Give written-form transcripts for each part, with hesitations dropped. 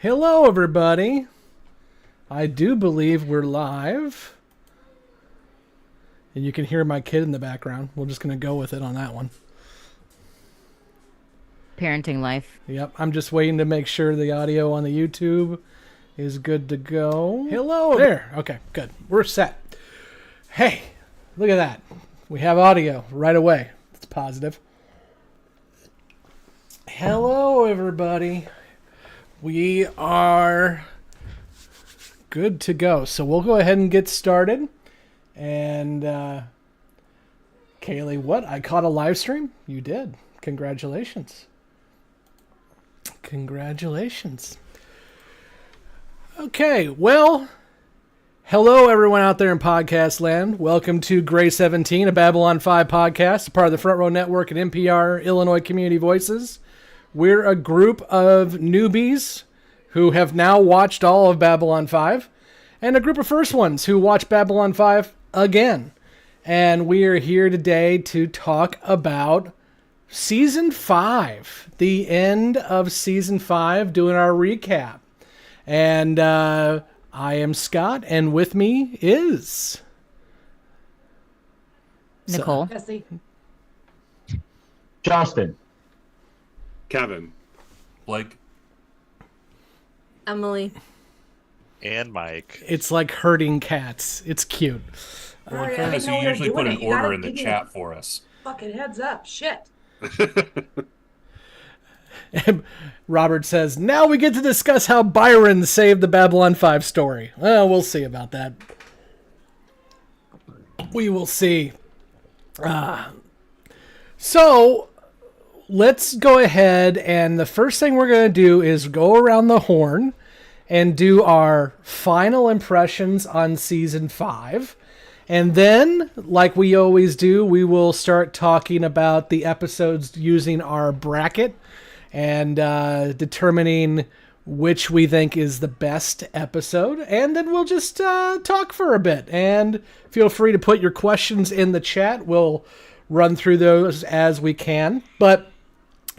Hello, everybody. I do believe we're live. And you can hear my kid in the background. We're just going to go with it on that one. Parenting life. Yep, I'm just waiting to make sure the audio on the YouTube is good to go. Hello. There. Okay, good. We're set. Hey, look at that. We have audio right away. It's positive. Hello, everybody. We are good to go. So we'll go ahead and get started. And Kaylee, what? I caught a live stream? You did. Congratulations. Congratulations. Okay, well, hello everyone out there in podcast land. Welcome to Gray 17, a Babylon 5 podcast, a part of the Front Row Network and NPR Illinois Community Voices. We're a group of newbies who have now watched all of Babylon 5, and a group of first ones who watch Babylon 5 again. And we are here today to talk about Season 5, the end of Season 5, doing our recap. And I am Scott, and with me is... Nicole. Jessi. Justin. Kevin. Blake. Emily. And Mike. It's like herding cats. It's cute. Well, in fairness, you usually put an order in the chat for us. Fucking heads up. Shit. Robert says, now we get to discuss how Byron saved the Babylon 5 story. Well, we'll see about that. We will see. So, let's go ahead, and the first thing we're going to do is go around the horn and do our final impressions on Season 5. And then, like we always do, we will start talking about the episodes using our bracket and determining which we think is the best episode. And then we'll just talk for a bit. And feel free to put your questions in the chat. We'll run through those as we can. But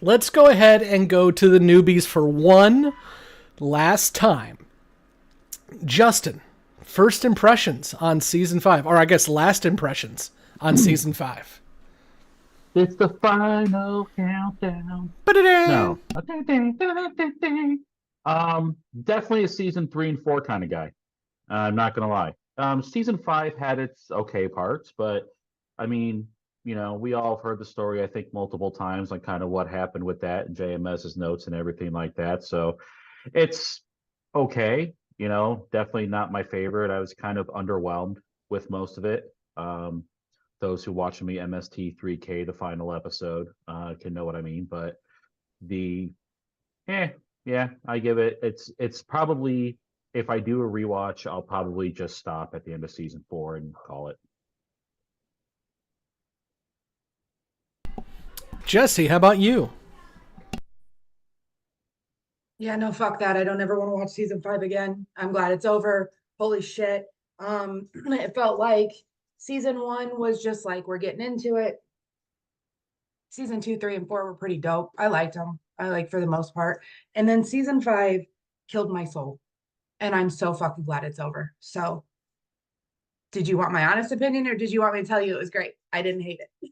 let's go ahead and go to the newbies for one last time. Justin, first impressions on Season 5. Or I guess last impressions on Season 5. It's the final countdown. No. Definitely a season 3 and 4 kind of guy. I'm not gonna lie. Season 5 had its okay parts, but I mean, you know, we all have heard the story, I think, multiple times, like kind of what happened with that and JMS's notes and everything like that. So it's okay. You know, definitely not my favorite. I was kind of underwhelmed with most of it. Those who watch me MST 3K, the final episode, can know what I mean. But yeah, I give it. It's probably, if I do a rewatch, I'll probably just stop at the end of season 4 and call it. Jessi, how about you? Yeah, no, fuck that. I don't ever want to watch season 5 again. I'm glad it's over. Holy shit. It felt like season 1 was just like, we're getting into it. Season 2, 3, and 4 were pretty dope. I liked them. For the most part. And then season 5 killed my soul. And I'm so fucking glad it's over. So, did you want my honest opinion, or did you want me to tell you it was great? I didn't hate it.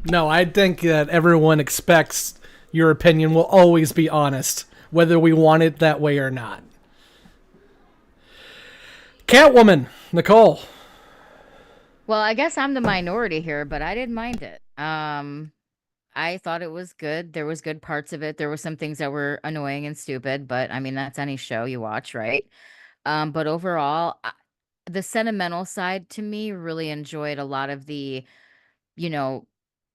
No, I think that everyone expects your opinion will always be honest, whether we want it that way or not. Catwoman, Nicole. Well, I guess I'm the minority here, but I didn't mind it. I thought it was good. There was good parts of it. There were some things that were annoying and stupid, but I mean, that's any show you watch, right? But overall, the sentimental side to me really enjoyed a lot of the, you know,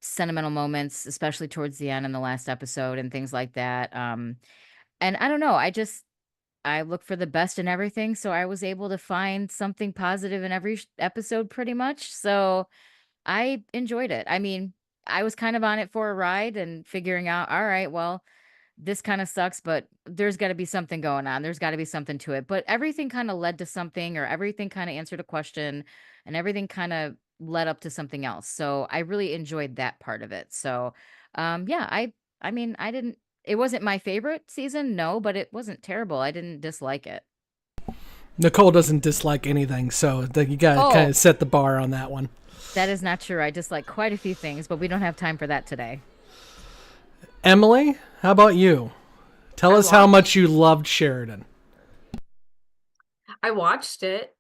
sentimental moments, especially towards the end in the last episode and things like that. And I don't know, I look for the best in everything, so I was able to find something positive in every episode pretty much. So I enjoyed it. I mean, I was kind of on it for a ride and figuring out, all right, well, this kind of sucks, but there's got to be something going on. There's got to be something to it. But everything kind of led to something, or everything kind of answered a question, and everything kind of led up to something else. So I really enjoyed that part of it. So yeah, I mean, I didn't It wasn't my favorite season, no, but it wasn't terrible. I didn't dislike it. Nicole doesn't dislike anything, so you gotta kind of set the bar on that one. That is not true. I dislike quite a few things, but we don't have time for that today. Emily, how about you? Tell us how much you loved Sheridan. I watched it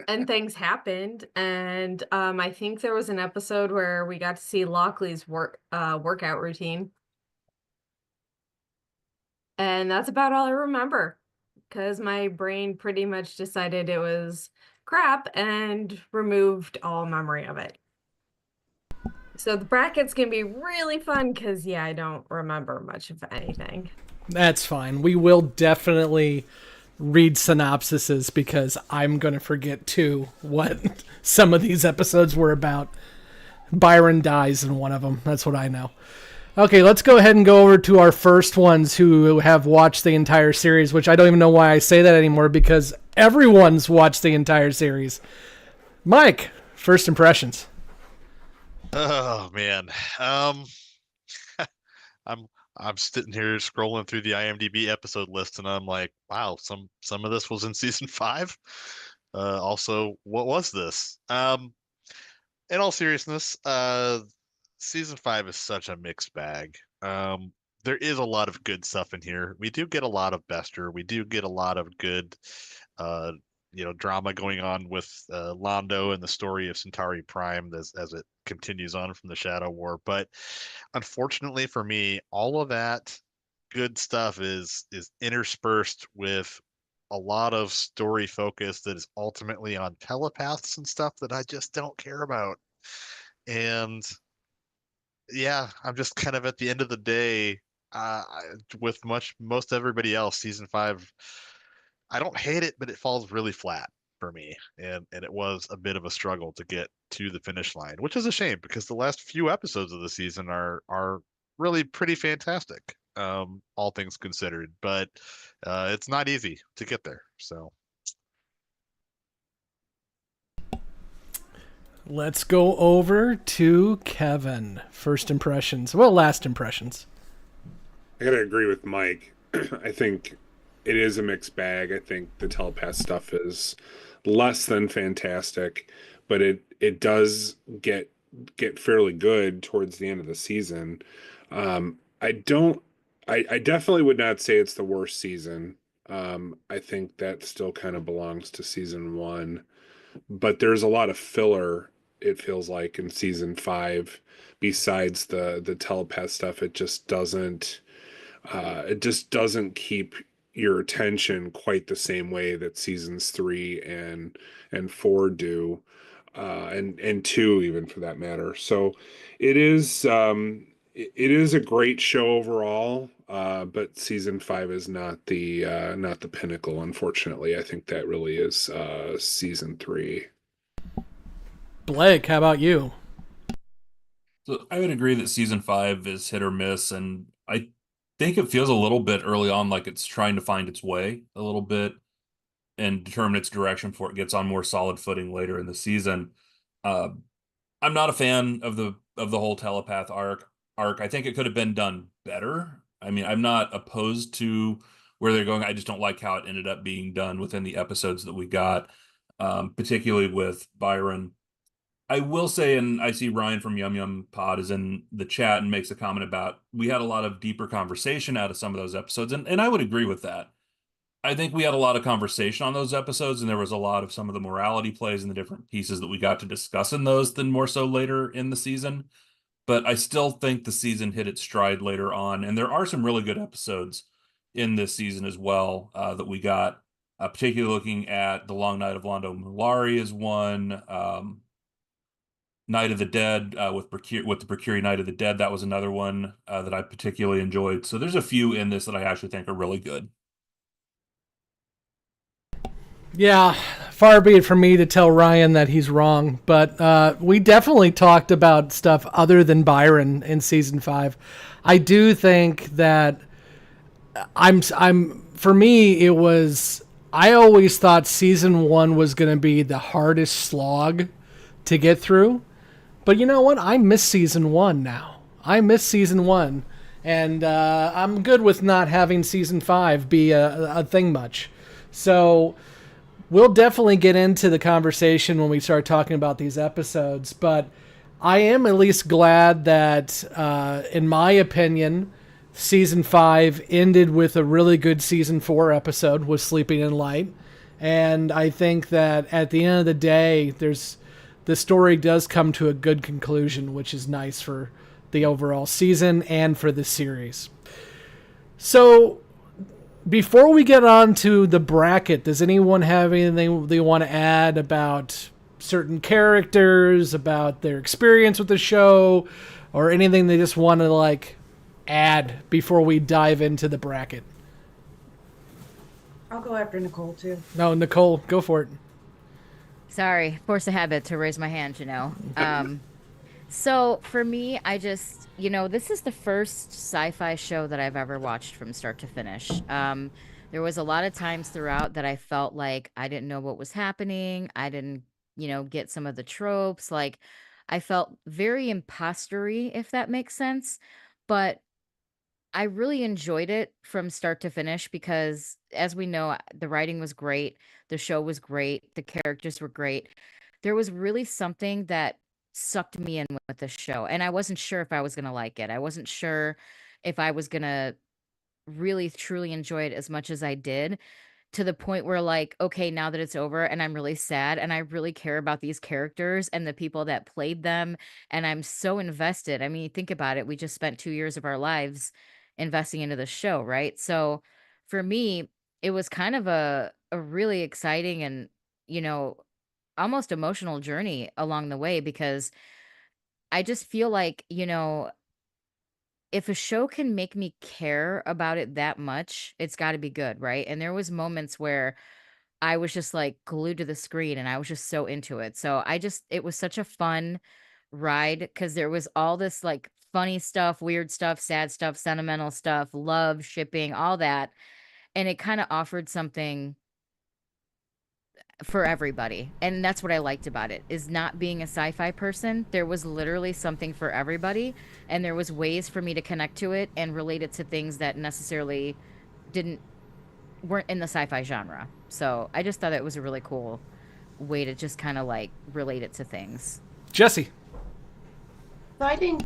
and things happened. And I think there was an episode where we got to see Lockley's workout routine. And that's about all I remember, because my brain pretty much decided it was crap and removed all memory of it. So the brackets can be really fun because, yeah, I don't remember much of anything. That's fine. We will definitely read synopsises because I'm going to forget, too, what some of these episodes were about. Byron dies in one of them. That's what I know. Okay, let's go ahead and go over to our first ones who have watched the entire series, which I don't even know why I say that anymore because everyone's watched the entire series. Mike, first impressions. Oh man. I'm sitting here scrolling through the IMDb episode list and I'm like, wow, some of this was in season 5. Also, what was this? In all seriousness, season 5 is such a mixed bag. There is a lot of good stuff in here. We do get a lot of Bester. We do get a lot of good drama going on with Londo and the story of Centauri Prime as it continues on from the Shadow War. But unfortunately for me, all of that good stuff is interspersed with a lot of story focus that is ultimately on telepaths and stuff that I just don't care about. And yeah, I'm just kind of at the end of the day, with most everybody else, season 5, I don't hate it, but it falls really flat for me. And it was a bit of a struggle to get to the finish line, which is a shame because the last few episodes of the season are really pretty fantastic, all things considered. But it's not easy to get there. So let's go over to Kevin. First impressions. Well, last impressions. I gotta agree with Mike. I think it is a mixed bag. I think the telepath stuff is less than fantastic, but it does get fairly good towards the end of the season. I definitely would not say it's the worst season. I think that still kind of belongs to season 1, but there's a lot of filler, it feels like, in season 5 besides the telepath stuff. It just doesn't keep your attention quite the same way that seasons 3 and 4 do, and 2 even for that matter. So it is a great show overall, but season 5 is not the pinnacle, unfortunately. I think that really is season 3. Blake, how about you? So I would agree that season 5 is hit or miss, and I think it feels a little bit early on like it's trying to find its way a little bit and determine its direction before it gets on more solid footing later in the season. I'm not a fan of the whole telepath arc. I think it could have been done better. I mean, I'm not opposed to where they're going. I just don't like how it ended up being done within the episodes that we got, particularly with Byron. I will say, and I see Ryan from Yum Yum Pod is in the chat and makes a comment about we had a lot of deeper conversation out of some of those episodes, and I would agree with that. I think we had a lot of conversation on those episodes, and there was a lot of some of the morality plays and the different pieces that we got to discuss in those than more so later in the season. But I still think the season hit its stride later on, and there are some really good episodes in this season as well that we got, particularly looking at The Long Night of Londo Mollari is one. Night of the Dead with the Procure Night of the Dead, that was another one that I particularly enjoyed. So there's a few in this that I actually think are really good. Yeah, far be it from me to tell Ryan that he's wrong, but we definitely talked about stuff other than Byron in season 5. I do think that for me, it was, I always thought season 1 was going to be the hardest slog to get through. But you know what? I miss season 1 now. I miss season 1. And I'm good with not having season 5 be a thing much. So we'll definitely get into the conversation when we start talking about these episodes. But I am at least glad that, in my opinion, season 5 ended with a really good season 4 episode with Sleeping in Light. And I think that at the end of the day, the story does come to a good conclusion, which is nice for the overall season and for the series. So before we get on to the bracket, does anyone have anything they want to add about certain characters, about their experience with the show, or anything they just want to like add before we dive into the bracket? I'll go after Nicole too. No, Nicole, go for it. Sorry, force a habit to raise my hand, So for me, I just, this is the first sci-fi show that I've ever watched from start to finish. There was a lot of times throughout that I felt like I didn't know what was happening. I didn't, get some of the tropes. Like I felt very impostery, if that makes sense. But I really enjoyed it from start to finish because, as we know, the writing was great, the show was great, the characters were great. There was really something that sucked me in with the show, and I wasn't sure if I was gonna like it. I wasn't sure if I was gonna really truly enjoy it as much as I did, to the point where, like, okay, now that it's over and I'm really sad and I really care about these characters and the people that played them, and I'm so invested. I mean, think about it. We just spent 2 years of our lives investing into the show, right? So for me, it was kind of a really exciting and, you know, almost emotional journey along the way because I just feel like, if a show can make me care about it that much, it's got to be good, right? And there was moments where I was just like glued to the screen and I was just so into it. So it was such a fun ride because there was all this like funny stuff, weird stuff, sad stuff, sentimental stuff, love, shipping, all that. And it kind of offered something for everybody. And that's what I liked about it, is not being a sci-fi person. There was literally something for everybody, and there was ways for me to connect to it and relate it to things that necessarily didn't weren't in the sci-fi genre. So I just thought it was a really cool way to just kind of like relate it to things. Jessi. So I think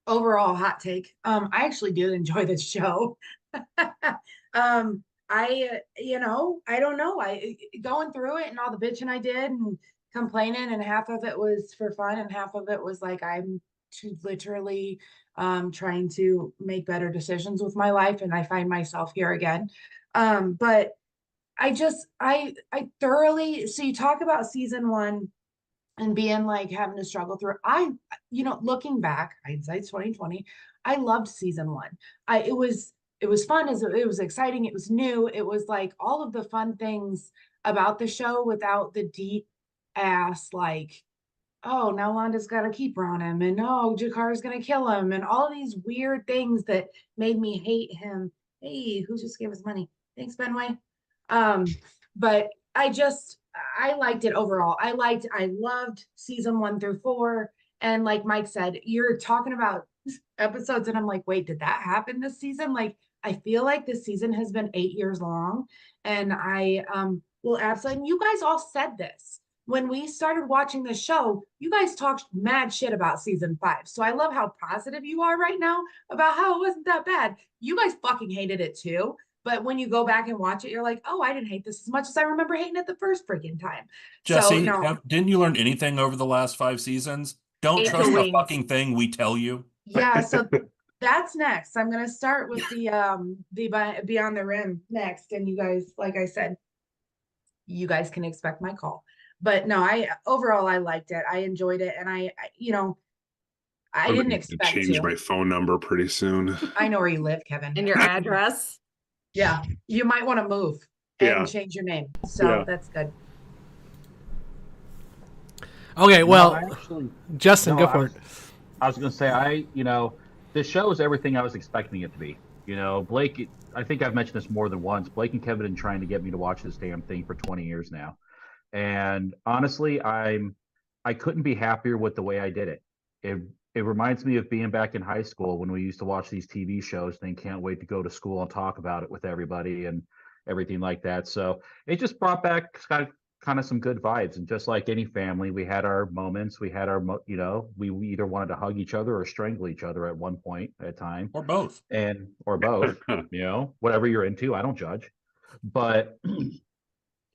overall hot take. I actually did enjoy this show. I don't know. I going through it and all the bitching I did and complaining, and half of it was for fun, and half of it was like I'm too literally trying to make better decisions with my life, and I find myself here again. But I thoroughly, so you talk about season 1 and being like having to struggle through. Looking back, hindsight's 2020. I loved season 1. It was fun, it was exciting, it was new, it was like all of the fun things about the show without the deep ass like, oh, now Londa's got a keeper on him, and oh, Jakar's gonna kill him, and all these weird things that made me hate him. Hey, who just gave us money? Thanks, Benway. But I liked it overall. I loved season 1 through 4. And like Mike said, you're talking about episodes, and I'm like, wait, did that happen this season? Like, I feel like this season has been 8 years long, and I will absolutely. And you guys all said this when we started watching the show. You guys talked mad shit about season 5, so I love how positive you are right now about how it wasn't that bad. You guys fucking hated it too. But when you go back and watch it, you're like, oh, I didn't hate this as much as I remember hating it the first freaking time. So Jessi, no, didn't you learn anything over the last 5 seasons? Don't Angel trust the Wings. fucking thing we tell you. Yeah, so that's next. I'm gonna start with the Beyond the Rim next, and you guys, like I said, you guys can expect my call. But no, I liked it. I enjoyed it, and I I'm didn't gonna have expect change to. my phone number pretty soon. I know where you live, Kevin. And your address. Yeah, you might want to move and Yeah. change your name. So Yeah. that's good. Okay, well, No, actually, Justin, no, go for it. I was going to say, this show is everything I was expecting it to be. Blake, I think I've mentioned this more than once. Blake and Kevin have been trying to get me to watch this damn thing for 20 years now. And honestly, I couldn't be happier with the way I did it. It reminds me of being back in high school when we used to watch these TV shows and can't wait to go to school and talk about it with everybody and everything like that. So it just brought back kind of some good vibes. And just like any family, we had our moments. We had our, we either wanted to hug each other or strangle each other at one point at a time, Or both. or both. Whatever you're into, I don't judge. But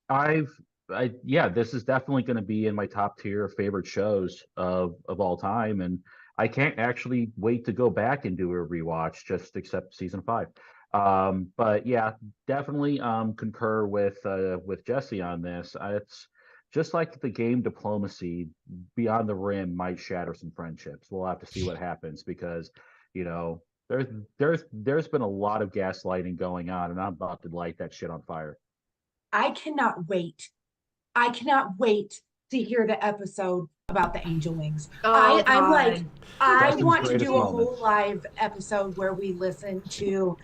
this is definitely going to be in my top tier of favorite shows of all time, and I can't actually wait to go back and do a rewatch, just except season 5. But yeah, definitely concur with Jessi on this. It's just like the game Diplomacy. Beyond the Rim might shatter some friendships. We'll have to see what happens, because there's been a lot of gaslighting going on, and I'm about to light that shit on fire. I cannot wait to hear the episode about the angel wings. Oh, I'm like, I Justin's want to greatest do a moment. whole live episode where we listen to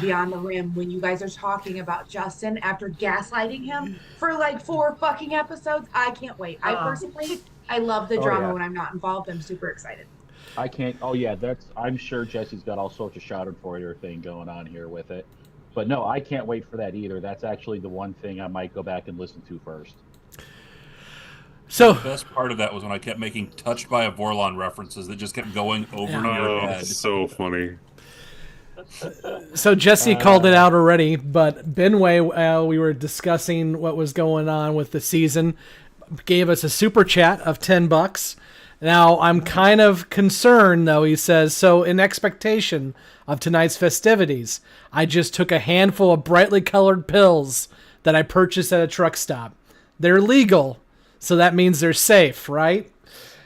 Beyond the Rim when you guys are talking about Justin after gaslighting him for like 4 fucking episodes. I can't wait. I personally, I love the drama when I'm not involved. I'm super excited. I can't. Oh yeah, I'm sure Jessi's got all sorts of Schadenfreude thing going on here with it. But no, I can't wait for that either. That's actually the one thing I might go back and listen to first. So The best part of that was when I kept making "Touched by a Vorlon" references that just kept going over your head. So funny. So Jessi called it out already, but Benway, we were discussing what was going on with the season, gave us a super chat of $10. Now I'm kind of concerned, though. He says, so in expectation of tonight's festivities, I just took a handful of brightly colored pills that I purchased at a truck stop. They're legal, so that means they're safe, right?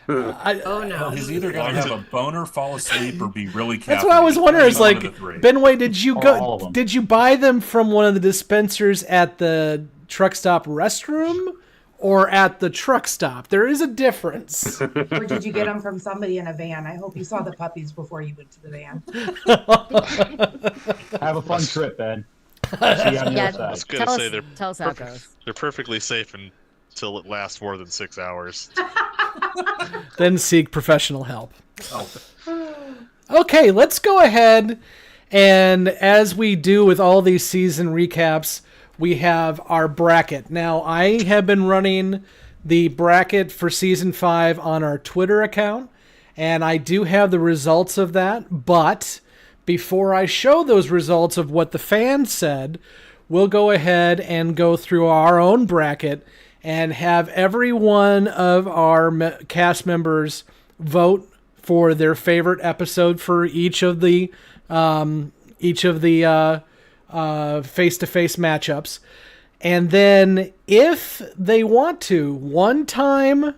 Oh no. He's either going to have a boner, fall asleep, or be really caffeinated. That's what I was wondering. It's One like, of the three. Benway, All of them. did you buy them from one of the dispensers at the truck stop restroom or at the truck stop? There is a difference. Or did you get them from somebody in a van? I hope you saw the puppies before you went to the van. Have a fun trip, Ben. See you on the Yeah, other side. I was gonna say they're tell us how it goes. they're perfectly safe until it lasts more than 6 hours. Then seek professional help. Oh, Okay, let's go ahead, and as we do with all these season recaps, we have our bracket. Now, I have been running the bracket for season 5 on our Twitter account, and I do have the results of that, but before I show those results of what the fans said, we'll go ahead and go through our own bracket and have every one of our cast members vote for their favorite episode for each of the face-to-face matchups. And then if they want to, one time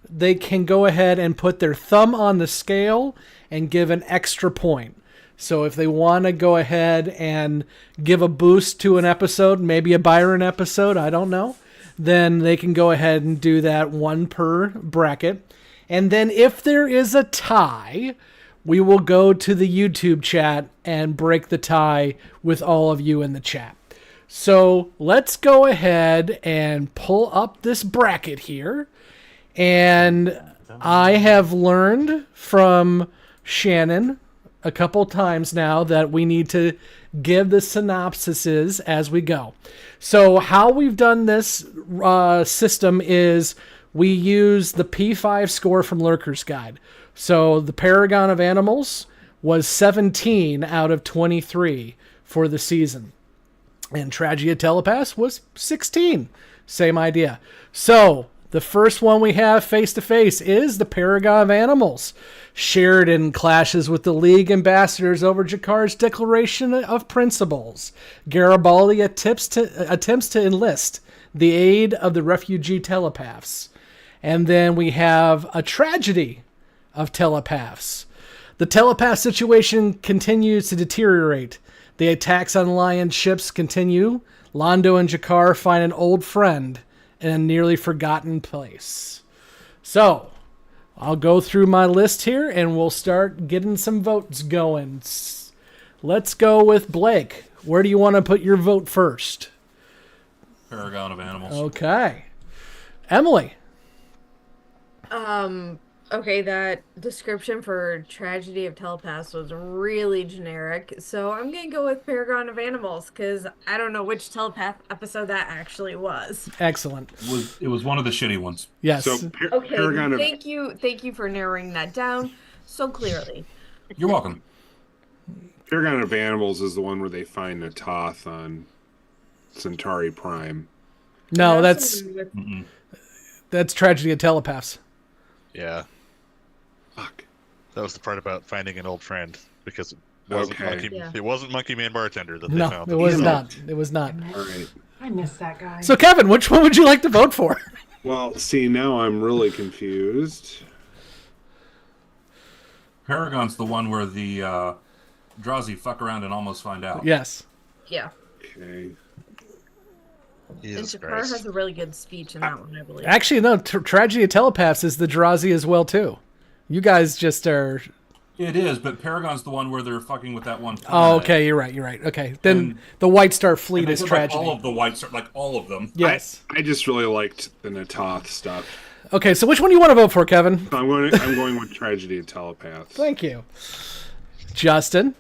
they can go ahead and put their thumb on the scale and give an extra point. So if they want to go ahead and give a boost to an episode, maybe a Byron episode, I don't know, then they can go ahead and do that, one per bracket. And then if there is a tie, we will go to the YouTube chat and break the tie with all of you in the chat. So let's go ahead and pull up this bracket here. And I have learned from Shannon a couple times now that we need to give the synopsises as we go. So how we've done this system is we use the P5 score from Lurker's Guide. So the Paragon of Animals was 17 out of 23 for the season. And Tragedy of Telepath was 16. Same idea. So the first one we have face-to-face is the Paragon of Animals. Sheridan clashes with the League ambassadors over Jakar's Declaration of Principles. Garibaldi attempts to enlist the aid of the refugee telepaths. And then we have a Tragedy of Telepaths. The telepath situation continues to deteriorate. The attacks on Lion ships continue. Londo and Jakar find an old friend in a nearly forgotten place. So, I'll go through my list here and we'll start getting some votes going. Let's go with Blake. Where do you want to put your vote first? Paragon of Animals. Okay. Emily. Okay, that description for Tragedy of Telepaths was really generic, so I'm gonna go with Paragon of Animals because I don't know which telepath episode that actually was. Excellent. It was one of the shitty ones. Yes. So Okay, Paragon of thank you for narrowing that down so clearly. You're welcome. Paragon of Animals is the one where they find Natoth on Centauri Prime. No, That's that's Tragedy of Telepaths. Yeah, Fuck. that was the part about finding an old friend because it wasn't Okay. It wasn't Monkey Man Bartender that they No, found. it was Damn it. not. It was not. All right. I miss that guy. So, Kevin, which one would you like to vote for? Well, see, now I'm really confused. Paragon's the one where the Drazi fuck around and almost find out. Yes. Yeah. Okay. And Jesus Shakar Christ. has a really good speech in that one, I believe. Actually, no. Tragedy of Telepaths is the Drazi as well too. You guys just are. It is, but Paragon's the one where they're fucking with that one. Oh, planet. okay. You're right. You're right. Okay. Then And- the White Star And Fleet they is said, Tragedy. Like all of the whites, like all of them. Yes. I just really liked the Natoth stuff. Okay. So, which one do you want to vote for, Kevin? So I'm going with Tragedy of Telepaths. Thank you, Justin.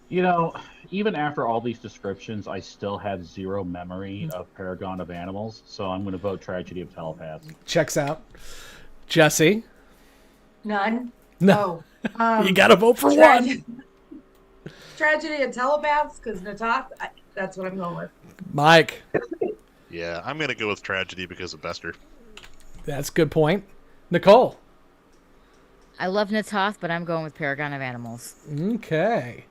You know, even after all these descriptions, I still have zero memory of Paragon of Animals, so I'm going to vote Tragedy of Telepaths. Checks out. Jessi. None. No. Oh. You got to vote for one. Tragedy of Telepaths, because Natoth, that's what I'm going with. Mike. Yeah, I'm gonna go with Tragedy because of Bester. That's a good point. Nicole. I love Natoth, but I'm going with Paragon of Animals. Okay.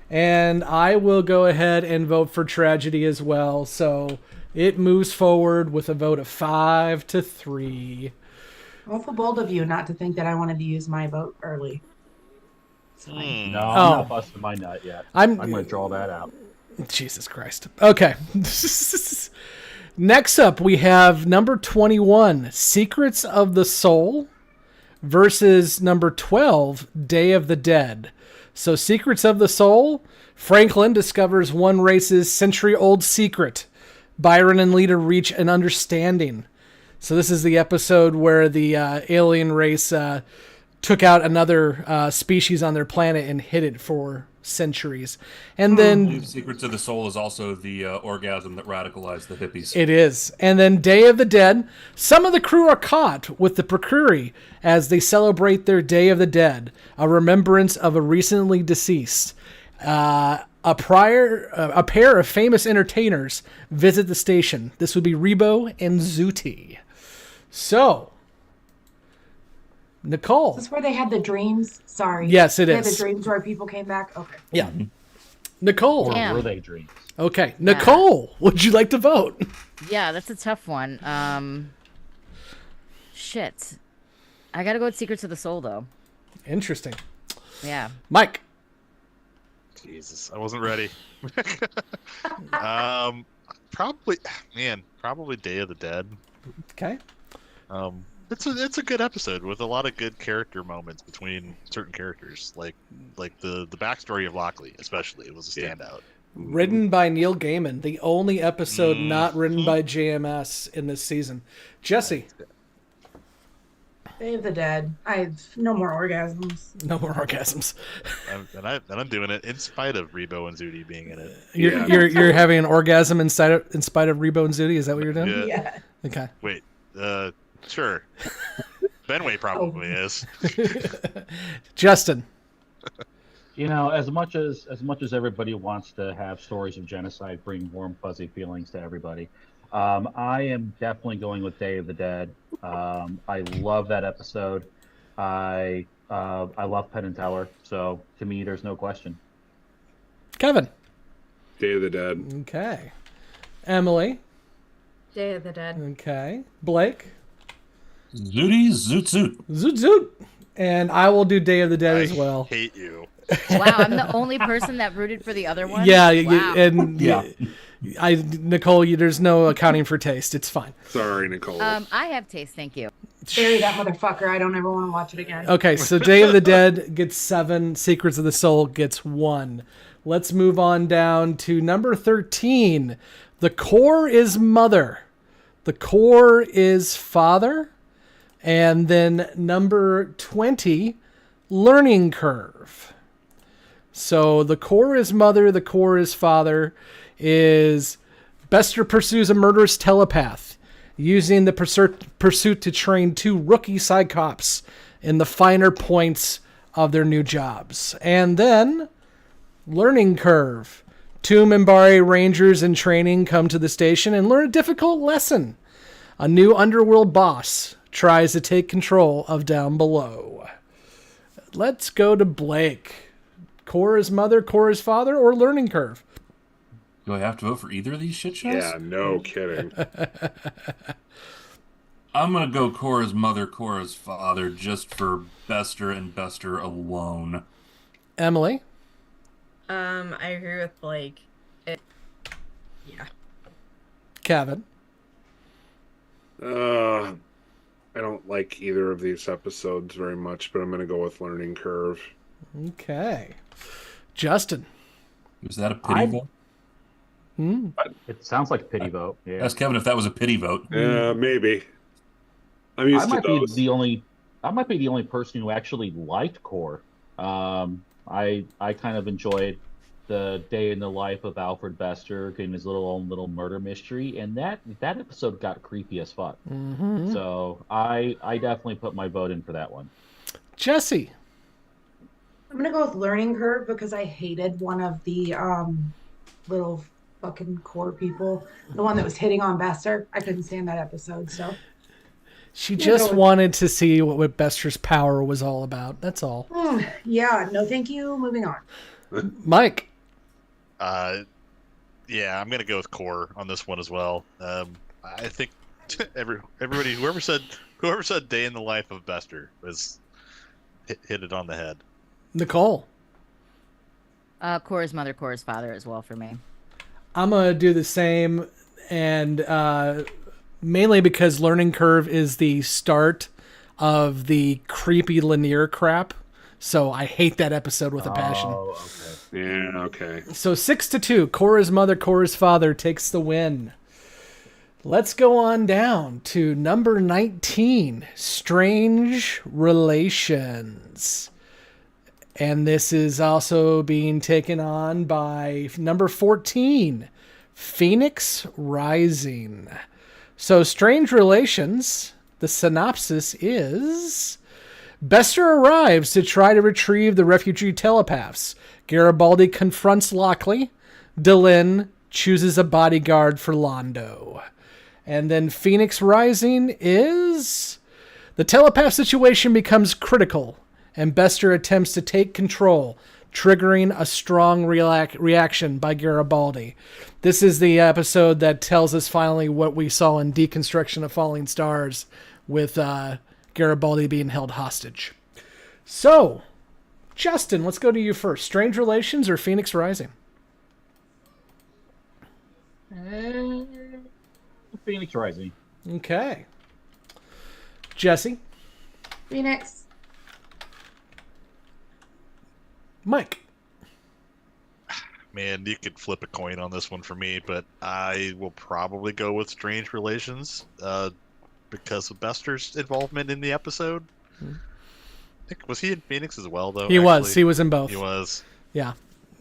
And I will go ahead and vote for Tragedy as well. So it moves forward with a vote of 5-3. Awful bold of you not to think that I wanted to use my vote early. It's Hmm. fine. No, Oh. I'm not busting my nut yet. I'm going to draw that out. Jesus Christ. Okay. Next up, we have number 21, Secrets of the Soul, versus number 12, Day of the Dead. So, Secrets of the Soul, Franklin discovers one race's century-old secret. Byron and Lita reach an understanding. So, this is the episode where the alien race took out another species on their planet and hid it for centuries. And I then believe Secrets of the Soul is also the orgasm that radicalized the hippies. it is. And then Day of the Dead. Some of the crew are caught with the Procuri as they celebrate their Day of the Dead, a remembrance of a recently deceased. A pair of famous entertainers visit the station. This would be Rebo and Zooty. So, Nicole. Is this where they had the dreams? Sorry. Yes, it they had is. the dreams where people came back? Okay. Yeah. Nicole. Or Damn. were they dreams? Okay. Nicole, would you like to vote? Yeah, that's a tough one. Shit. I gotta go with Secrets of the Soul, though. Interesting. Yeah. Mike. Jesus, I wasn't ready. Probably Day of the Dead. Okay. It's a good episode with a lot of good character moments between certain characters, like the backstory of Lockley, especially. It was a standout. Written by Neil Gaiman, the only episode not written by JMS in this season. Jessi. Day of the Dead. No more orgasms. No more orgasms. And I'm doing it in spite of Rebo and Zooty being in it. You're having an orgasm in spite of Rebo and Zooty? Is that what you're doing? Yeah. Yeah. Okay. Wait, sure. Benway probably is. Justin. You know, as much as everybody wants to have stories of genocide bring warm, fuzzy feelings to everybody, I am definitely going with Day of the Dead. I love that episode. I love Penn and Teller, so to me, there's no question. Kevin. Day of the Dead. Okay. Emily. Day of the Dead. Okay. Blake. Zooty, zoot, zoot. Zoot zoot. And I will do Day of the Dead I as well. hate you. Wow, I'm the only person that rooted for the other one? Yeah, Wow. Nicole, there's no accounting for taste. It's fine. Sorry, Nicole. I have taste, thank you. Bury that motherfucker. I don't ever want to watch it again. Okay, so Day of the Dead gets 7. Secrets of the Soul gets 1. Let's move on down to number 13. The core is mother. The core is father. And then number 20, learning curve. So the core is mother, the core is father, is Bester pursues a murderous telepath, using the pursuit to train 2 rookie psychops in the finer points of their new jobs. And then learning curve. 2 Minbari Rangers in training come to the station and learn a difficult lesson. A new underworld boss tries to take control of down below. Let's go to Blake. Core is mother, core is father, or learning curve? Do I have to vote for either of these shit shows? Yeah, no kidding. I'm going to go Cora's mother, Cora's father, just for Bester and Bester alone. Emily? I agree with Blake. Yeah. Kevin? I don't like either of these episodes very much, but I'm going to go with learning curve. Okay. Justin? Was that a pity vote? It sounds like a pity vote. Yeah. Ask Kevin if that was a pity vote. Maybe. I'm used I to might those. be the only person who actually liked Core. I kind of enjoyed the day in the life of Alfred Bester getting his own little murder mystery, and that episode got creepy as fuck. Mm-hmm. So I definitely put my vote in for that one. Jessi? I'm gonna go with learning curve because I hated one of the little fucking core people, the one that was hitting on Bester. I couldn't stand that episode. So She just wanted to see what Bester's power was all about. That's all. yeah, no thank you. Moving on. Mike? Yeah, I'm gonna go with core on this one as well. I think everybody, whoever said day in the life of Bester was hit it on the head. Nicole? Cora's mother, Cora's father as well for me. I'm going to do the same, and mainly because learning curve is the start of the creepy linear crap. So I hate that episode with a passion. Oh, okay. Yeah, okay. So 6-2, Cora's mother, Cora's father takes the win. Let's go on down to number 19, Strange Relations. And this is also being taken on by number 14, Phoenix Rising. So Strange Relations, the synopsis is: Bester arrives to try to retrieve the refugee telepaths. Garibaldi confronts Lockley. Delenn chooses a bodyguard for Londo. And then Phoenix Rising is: the telepath situation becomes critical, and Bester attempts to take control, triggering a strong reaction by Garibaldi. This is the episode that tells us finally what we saw in Deconstruction of Falling Stars with Garibaldi being held hostage. So, Justin, let's go to you first. Strange Relations or Phoenix Rising? Phoenix Rising. Okay. Jessi? Phoenix. Mike? Man, you could flip a coin on this one for me, but I will probably go with Strange Relations because of Bester's involvement in the episode. Was he in Phoenix as well, though? He was. He was in both. He was. Yeah.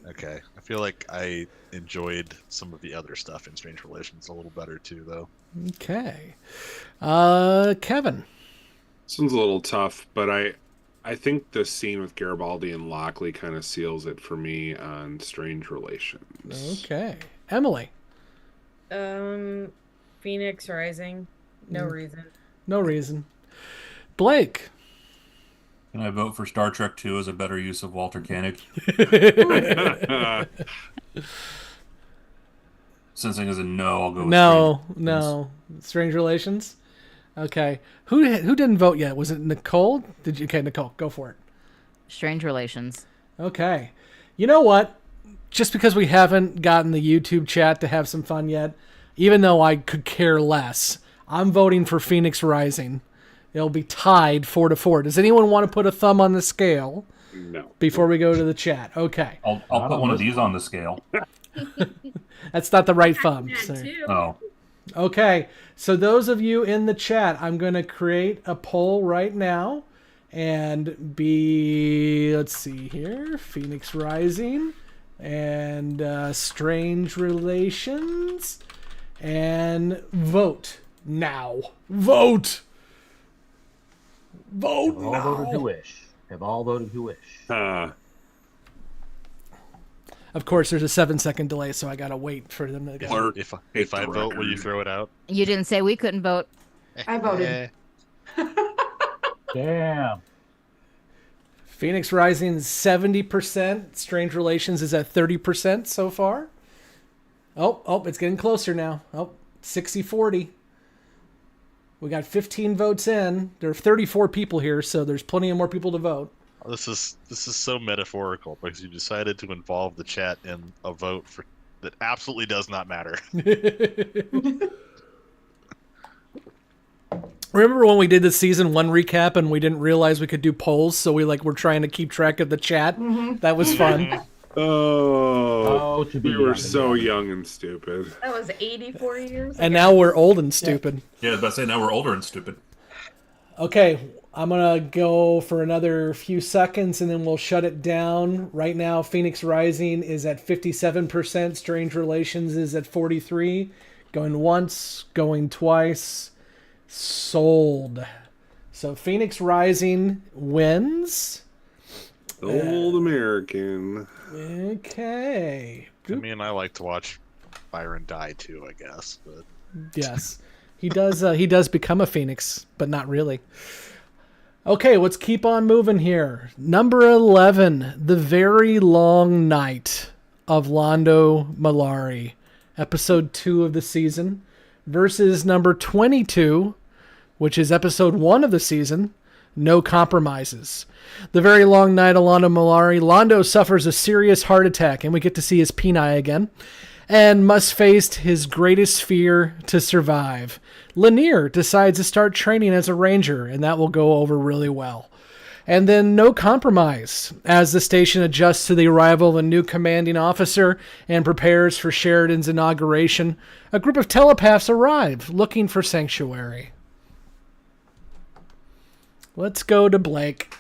Okay. I feel like I enjoyed some of the other stuff in Strange Relations a little better, too, though. Okay. Kevin? This one's a little tough, but I think the scene with Garibaldi and Lockley kind of seals it for me on Strange Relations. Okay. Emily? Phoenix Rising. No reason. No reason. Blake? Can I vote for Star Trek 2 as a better use of Walter Koenig? Sensing as a no, I'll go with No. Strange Relations? Okay. Who didn't vote yet? Was it Nicole? Okay, Nicole, go for it. Strange Relations. Okay. You know what? Just because we haven't gotten the YouTube chat to have some fun yet, even though I could care less, I'm voting for Phoenix Rising. It'll be tied 4-4. Does anyone want to put a thumb on the scale? No. Before we go to the chat. Okay. I'll put one of these on the scale. That's not the right thumb. That Sorry. too. Oh. Okay, so those of you in the chat, I'm going to create a poll right now and let's see here, Phoenix Rising and Strange Relations, and vote now. Vote! Vote Have all now! voted who wish. Have all voted who wish. Of course, there's a 7-second delay, so I gotta wait for them to go. Clerk, If I the vote, will you record. throw it out? You didn't say we couldn't vote. I voted. Damn. Phoenix Rising is 70%. Strange Relations is at 30% so far. Oh, it's getting closer now. 60-40. We got 15 votes in. There are 34 people here, so there's plenty of more people to vote. This is so metaphorical because you decided to involve the chat in a vote that absolutely does not matter. Remember when we did the season 1 recap and we didn't realize we could do polls, so we're trying to keep track of the chat? That was fun. Oh, to be we were young so again. young and stupid. That was 84 years And ago. now we're old and stupid. Yeah, I was about to say now we're older and stupid. Okay, I'm going to go for another few seconds and then we'll shut it down. Right now, Phoenix Rising is at 57%. Strange Relations is at 43%. Going once, going twice. Sold. So Phoenix Rising wins. Old American. Okay. I mean, I like to watch Byron die too, I guess. But Yes. He does become a phoenix, but not really. Okay, let's keep on moving here. Number 11, The Very Long Night of Londo Malari, episode 2 of the season, versus number 22, which is episode 1 of the season, No Compromises. The Very Long Night of Londo Malari. Londo suffers a serious heart attack, and we get to see his peni again, and must face his greatest fear to survive. Lanier decides to start training as a ranger, and that will go over really well. And then No Compromise, as the station adjusts to the arrival of a new commanding officer and prepares for Sheridan's inauguration. A group of telepaths arrive, looking for sanctuary. Let's go to Blake.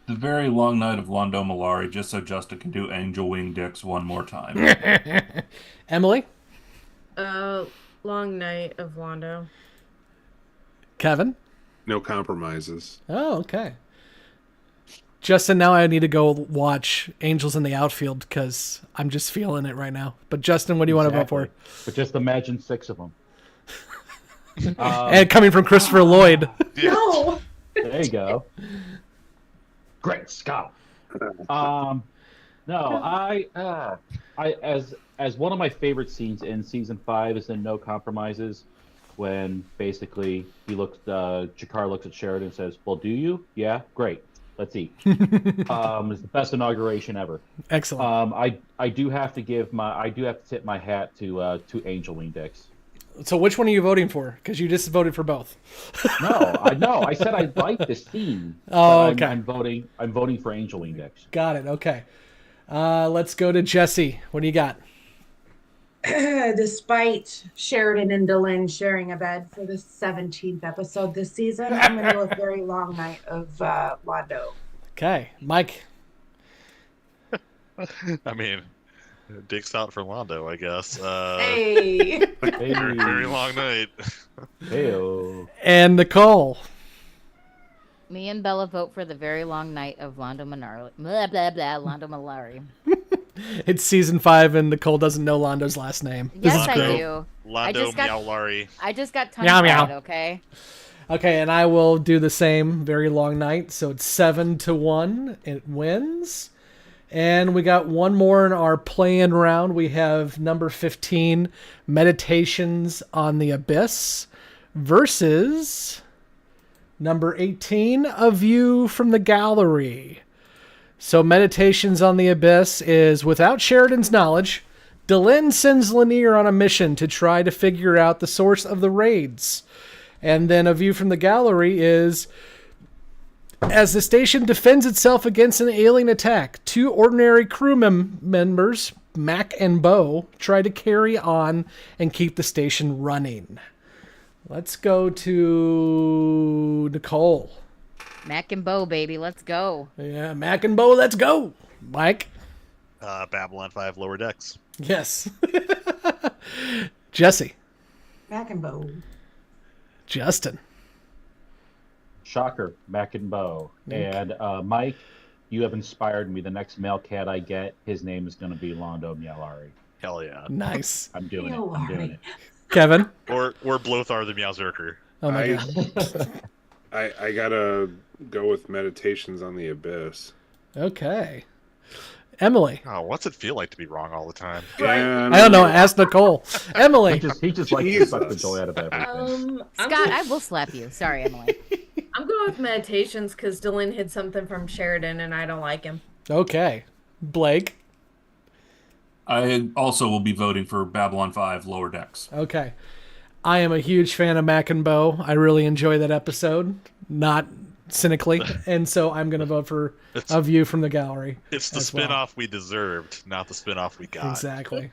The Very Long Night of Londo Malari, just so Justin can do angel wing dicks one more time. Emily? Long Night of Londo. Kevin? No compromises. Oh, okay. Justin, now I need to go watch Angels in the Outfield because I'm just feeling it right now. But Justin, what do you want to vote for? But just imagine 6 of them. And coming from Christopher Lloyd. No. There you go. Great Scott. No, I as one of my favorite scenes in season 5 is in No Compromises, when basically Jakar looks at Sheridan and says, "Well, do you? Yeah, great. Let's eat." It's the best inauguration ever. Excellent. I do have to tip my hat to Angel Wing Dicks. So which one are you voting for? Because you just voted for both. No, I said I like the scene. Oh, but okay. I'm voting for Angel Wing Dicks. Got it. Okay. Let's go to Jessi. What do you got? Despite Sheridan and Dylan sharing a bed for the 17th episode this season, I'm going to go with Very Long Night of Londo. Okay. Mike. I mean, dicks out for Londo, I guess. Hey. Very long night. Heyo. And Nicole. Me and Bella vote for The Very Long Night of Londo Malari. Blah, blah, blah, Londo Malari. It's season 5 and Nicole doesn't know Londo's last name. This Yes, is I great. do. Londo Meowlari. I just got tongue Meow, meow. tied, okay? Okay, and I will do the same. Very Long Night. So it's 7-1. It wins. And we got one more in our play-in round. We have number 15, Meditations on the Abyss, versus number 18, A View from the Gallery. So Meditations on the Abyss is, without Sheridan's knowledge, Delenn sends Lanier on a mission to try to figure out the source of the raids. And then A View from the Gallery is, as the station defends itself against an alien attack, 2 ordinary crew members, Mac and Bo try to carry on and keep the station running. Let's go to Nicole. Mac and Bo, baby, let's go. Yeah, Mac and Bo, let's go. Mike? Babylon 5 Lower Decks. Yes. Jessi? Mac and Bo. Justin? Shocker, Mac and Bo. And Mike, you have inspired me. The next male cat I get, his name is going to be Londo Mialari. Hell yeah. Nice. I'm doing it. I'm doing it. Kevin? Or Blothar the Meowzerker. Oh my God. I gotta go with Meditations on the Abyss. Okay. Emily? Oh, what's it feel like to be wrong all the time? Yeah, I don't know. Ask Nicole. Emily? He just likes to suck the joy out of everything. Scott, I will slap you. Sorry, Emily. I'm going with Meditations because Dylan hid something from Sheridan and I don't like him. Okay. Blake? I also will be voting for Babylon 5 Lower Decks. Okay. I am a huge fan of Mac and Bo. I really enjoy that episode. Not cynically. And so I'm going to vote for A View from the Gallery. It's the as well. spin-off we deserved, not the spin-off we got. Exactly.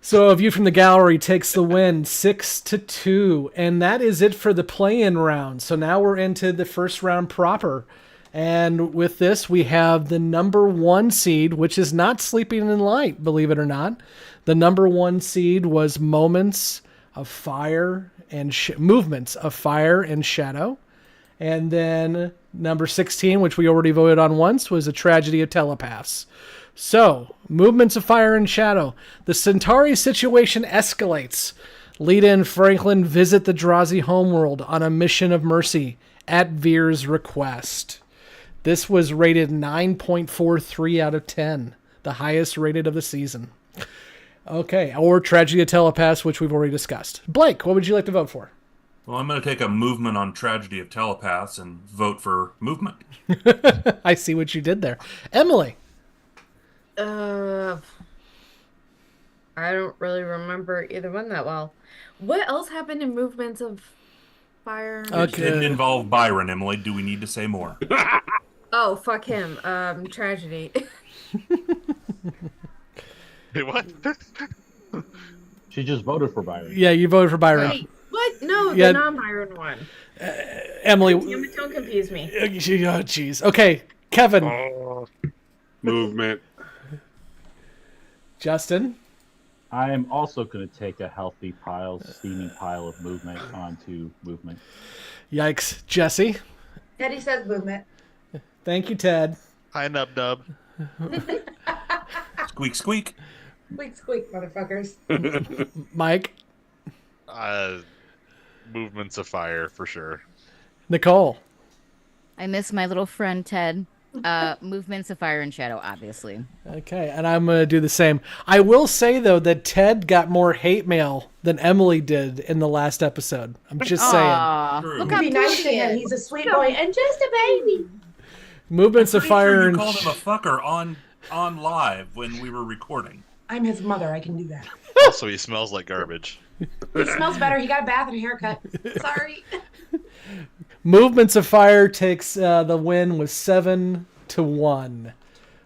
So A View from the Gallery takes the win 6-2. And that is it for the play-in round. So now we're into the first round proper. And with this, we have the number 1 seed, which is not Sleeping in Light, believe it or not. The number 1 seed was Movements of Fire and Shadow. And then number 16, which we already voted on once, was A Tragedy of Telepaths. So, Movements of Fire and Shadow. The Centauri situation escalates. Lita and Franklin visit the Drazi homeworld on a mission of mercy at Veer's request. This was rated 9.43 out of 10, the highest rated of the season. Okay, or Tragedy of Telepaths, which we've already discussed. Blake, what would you like to vote for? Well, I'm going to take a movement on Tragedy of Telepaths and vote for movement. I see what you did there. Emily? I don't really remember either one that well. What else happened in Movements of Fire? It didn't involve Byron, Emily. Do we need to say more? Oh, fuck him. Tragedy. Wait, what? She just voted for Byron. Yeah, you voted for Byron. Wait, what? No, Yeah. the non-Byron one. Emily. Damn it, don't confuse me. Oh, jeez. Okay, Kevin. Movement. Justin. I am also going to take a healthy steaming pile of movement onto movement. Yikes. Jessi. Teddy says movement. Thank you, Ted. Hi, Nub Nub. Squeak, squeak. Squeak, squeak, motherfuckers. Mike. Movements of Fire, for sure. Nicole. I miss my little friend Ted. Movements of Fire and Shadow, obviously. Okay, and I'm going to do the same. I will say, though, that Ted got more hate mail than Emily did in the last episode. I'm just saying. Aw, True. look how Be nice to pretty him. he is. He's a sweet boy and just a baby. Movements of Pretty Fire sure you and... called him a fucker on live when we were recording. I'm his mother. I can do that. Also, he smells like garbage. He smells better. He got a bath and a haircut. Sorry. Movements of Fire takes the win with 7-1.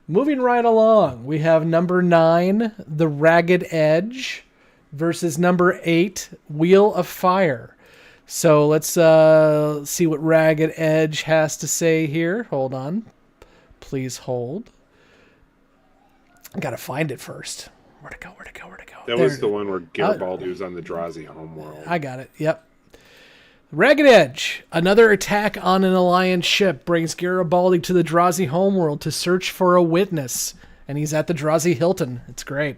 Moving right along, we have number 9, The Ragged Edge, versus number 8, Wheel of Fire. So let's see what Ragged Edge has to say here. Hold on. Please hold. I gotta find it first. Where'd it go? That There was it the is. one where Garibaldi was on the Drazi homeworld. I got it. Yep. Ragged Edge. Another attack on an Alliance ship brings Garibaldi to the Drazi homeworld to search for a witness. And he's at the Drazi Hilton. It's great.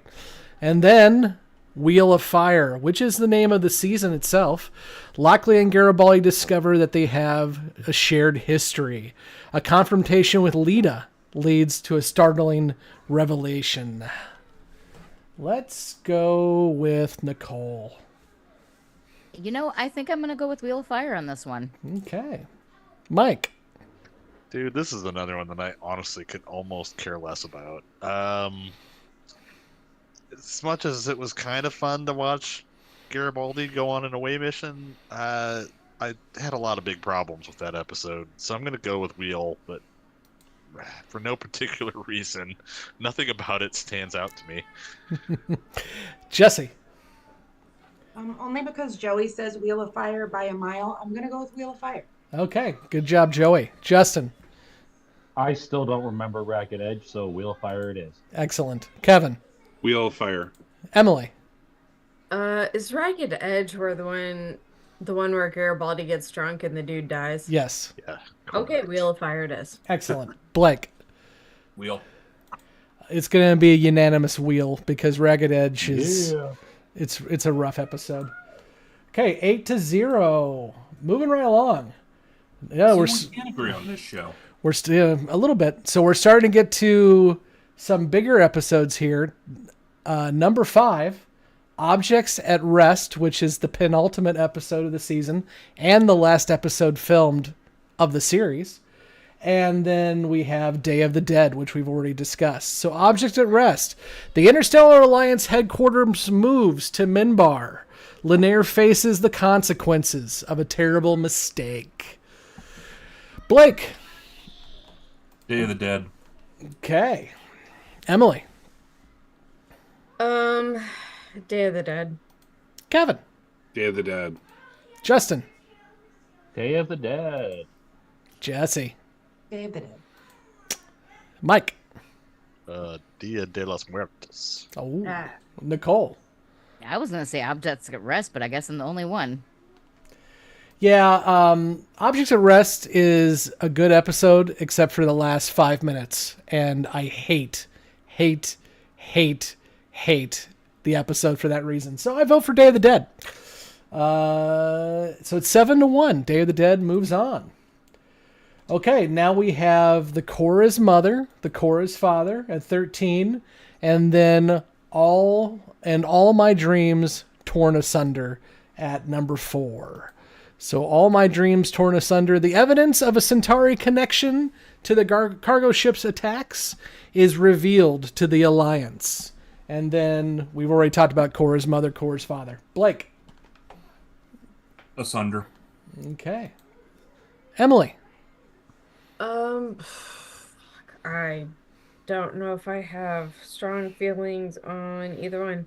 And then Wheel of Fire, which is the name of the season itself. Lockley and Garibaldi discover that they have a shared history. A confrontation with Lita leads to a startling revelation. Let's go with Nicole. You know, I think I'm going to go with Wheel of Fire on this one. Okay. Mike. Dude, this is another one that I honestly could almost care less about. As much as it was kind of fun to watch Garibaldi go on an away mission, I had a lot of big problems with that episode. So I'm going to go with Wheel, but for no particular reason. Nothing about it stands out to me. Jessi. Only because Joey says Wheel of Fire by a mile. I'm gonna go with Wheel of Fire. Okay, good job, Joey. Justin. I still don't remember Ragged Edge, so Wheel of Fire it is. Excellent. Kevin. Wheel of Fire. Emily. Is Ragged Edge where the one where Garibaldi gets drunk and the dude dies? Yes. Yeah. Okay, correct. Wheel of Fire it is. Excellent. Blake. Wheel. It's going to be a unanimous wheel because Ragged Edge is Yeah. it's a rough episode. Okay, 8-0. Moving right along. Yeah, We can't agree on this show. we're still a little bit. So we're starting to get to some bigger episodes here. Number 5, Objects at Rest, which is the penultimate episode of the season and the last episode filmed of the series. And then we have Day of the Dead, which we've already discussed. So Objects at Rest. The Interstellar Alliance headquarters moves to Minbar. Linaire faces the consequences of a terrible mistake. Blake. Day of the Dead. Okay. Emily. Day of the Dead. Kevin. Day of the Dead. Justin. Day of the Dead. Day Jessi. of the Dead. Mike. Dia de los Muertos. Oh. Nicole. I was gonna say Objects at Rest, but I guess I'm the only one. Yeah, Objects at Rest is a good episode, except for the last 5 minutes. And I hate the episode for that reason. So I vote for Day of the Dead. So it's 7-1. Day of the Dead moves on. Okay, now we have the Korra's mother, the Korra's father at 13, and then all my dreams torn asunder at number 4. So All My Dreams Torn Asunder. The evidence of a Centauri connection to the cargo ship's attacks is revealed to the Alliance. And then we've already talked about Korra's mother, Korra's father. Blake. Asunder. Okay. Emily. I don't know if I have strong feelings on either one,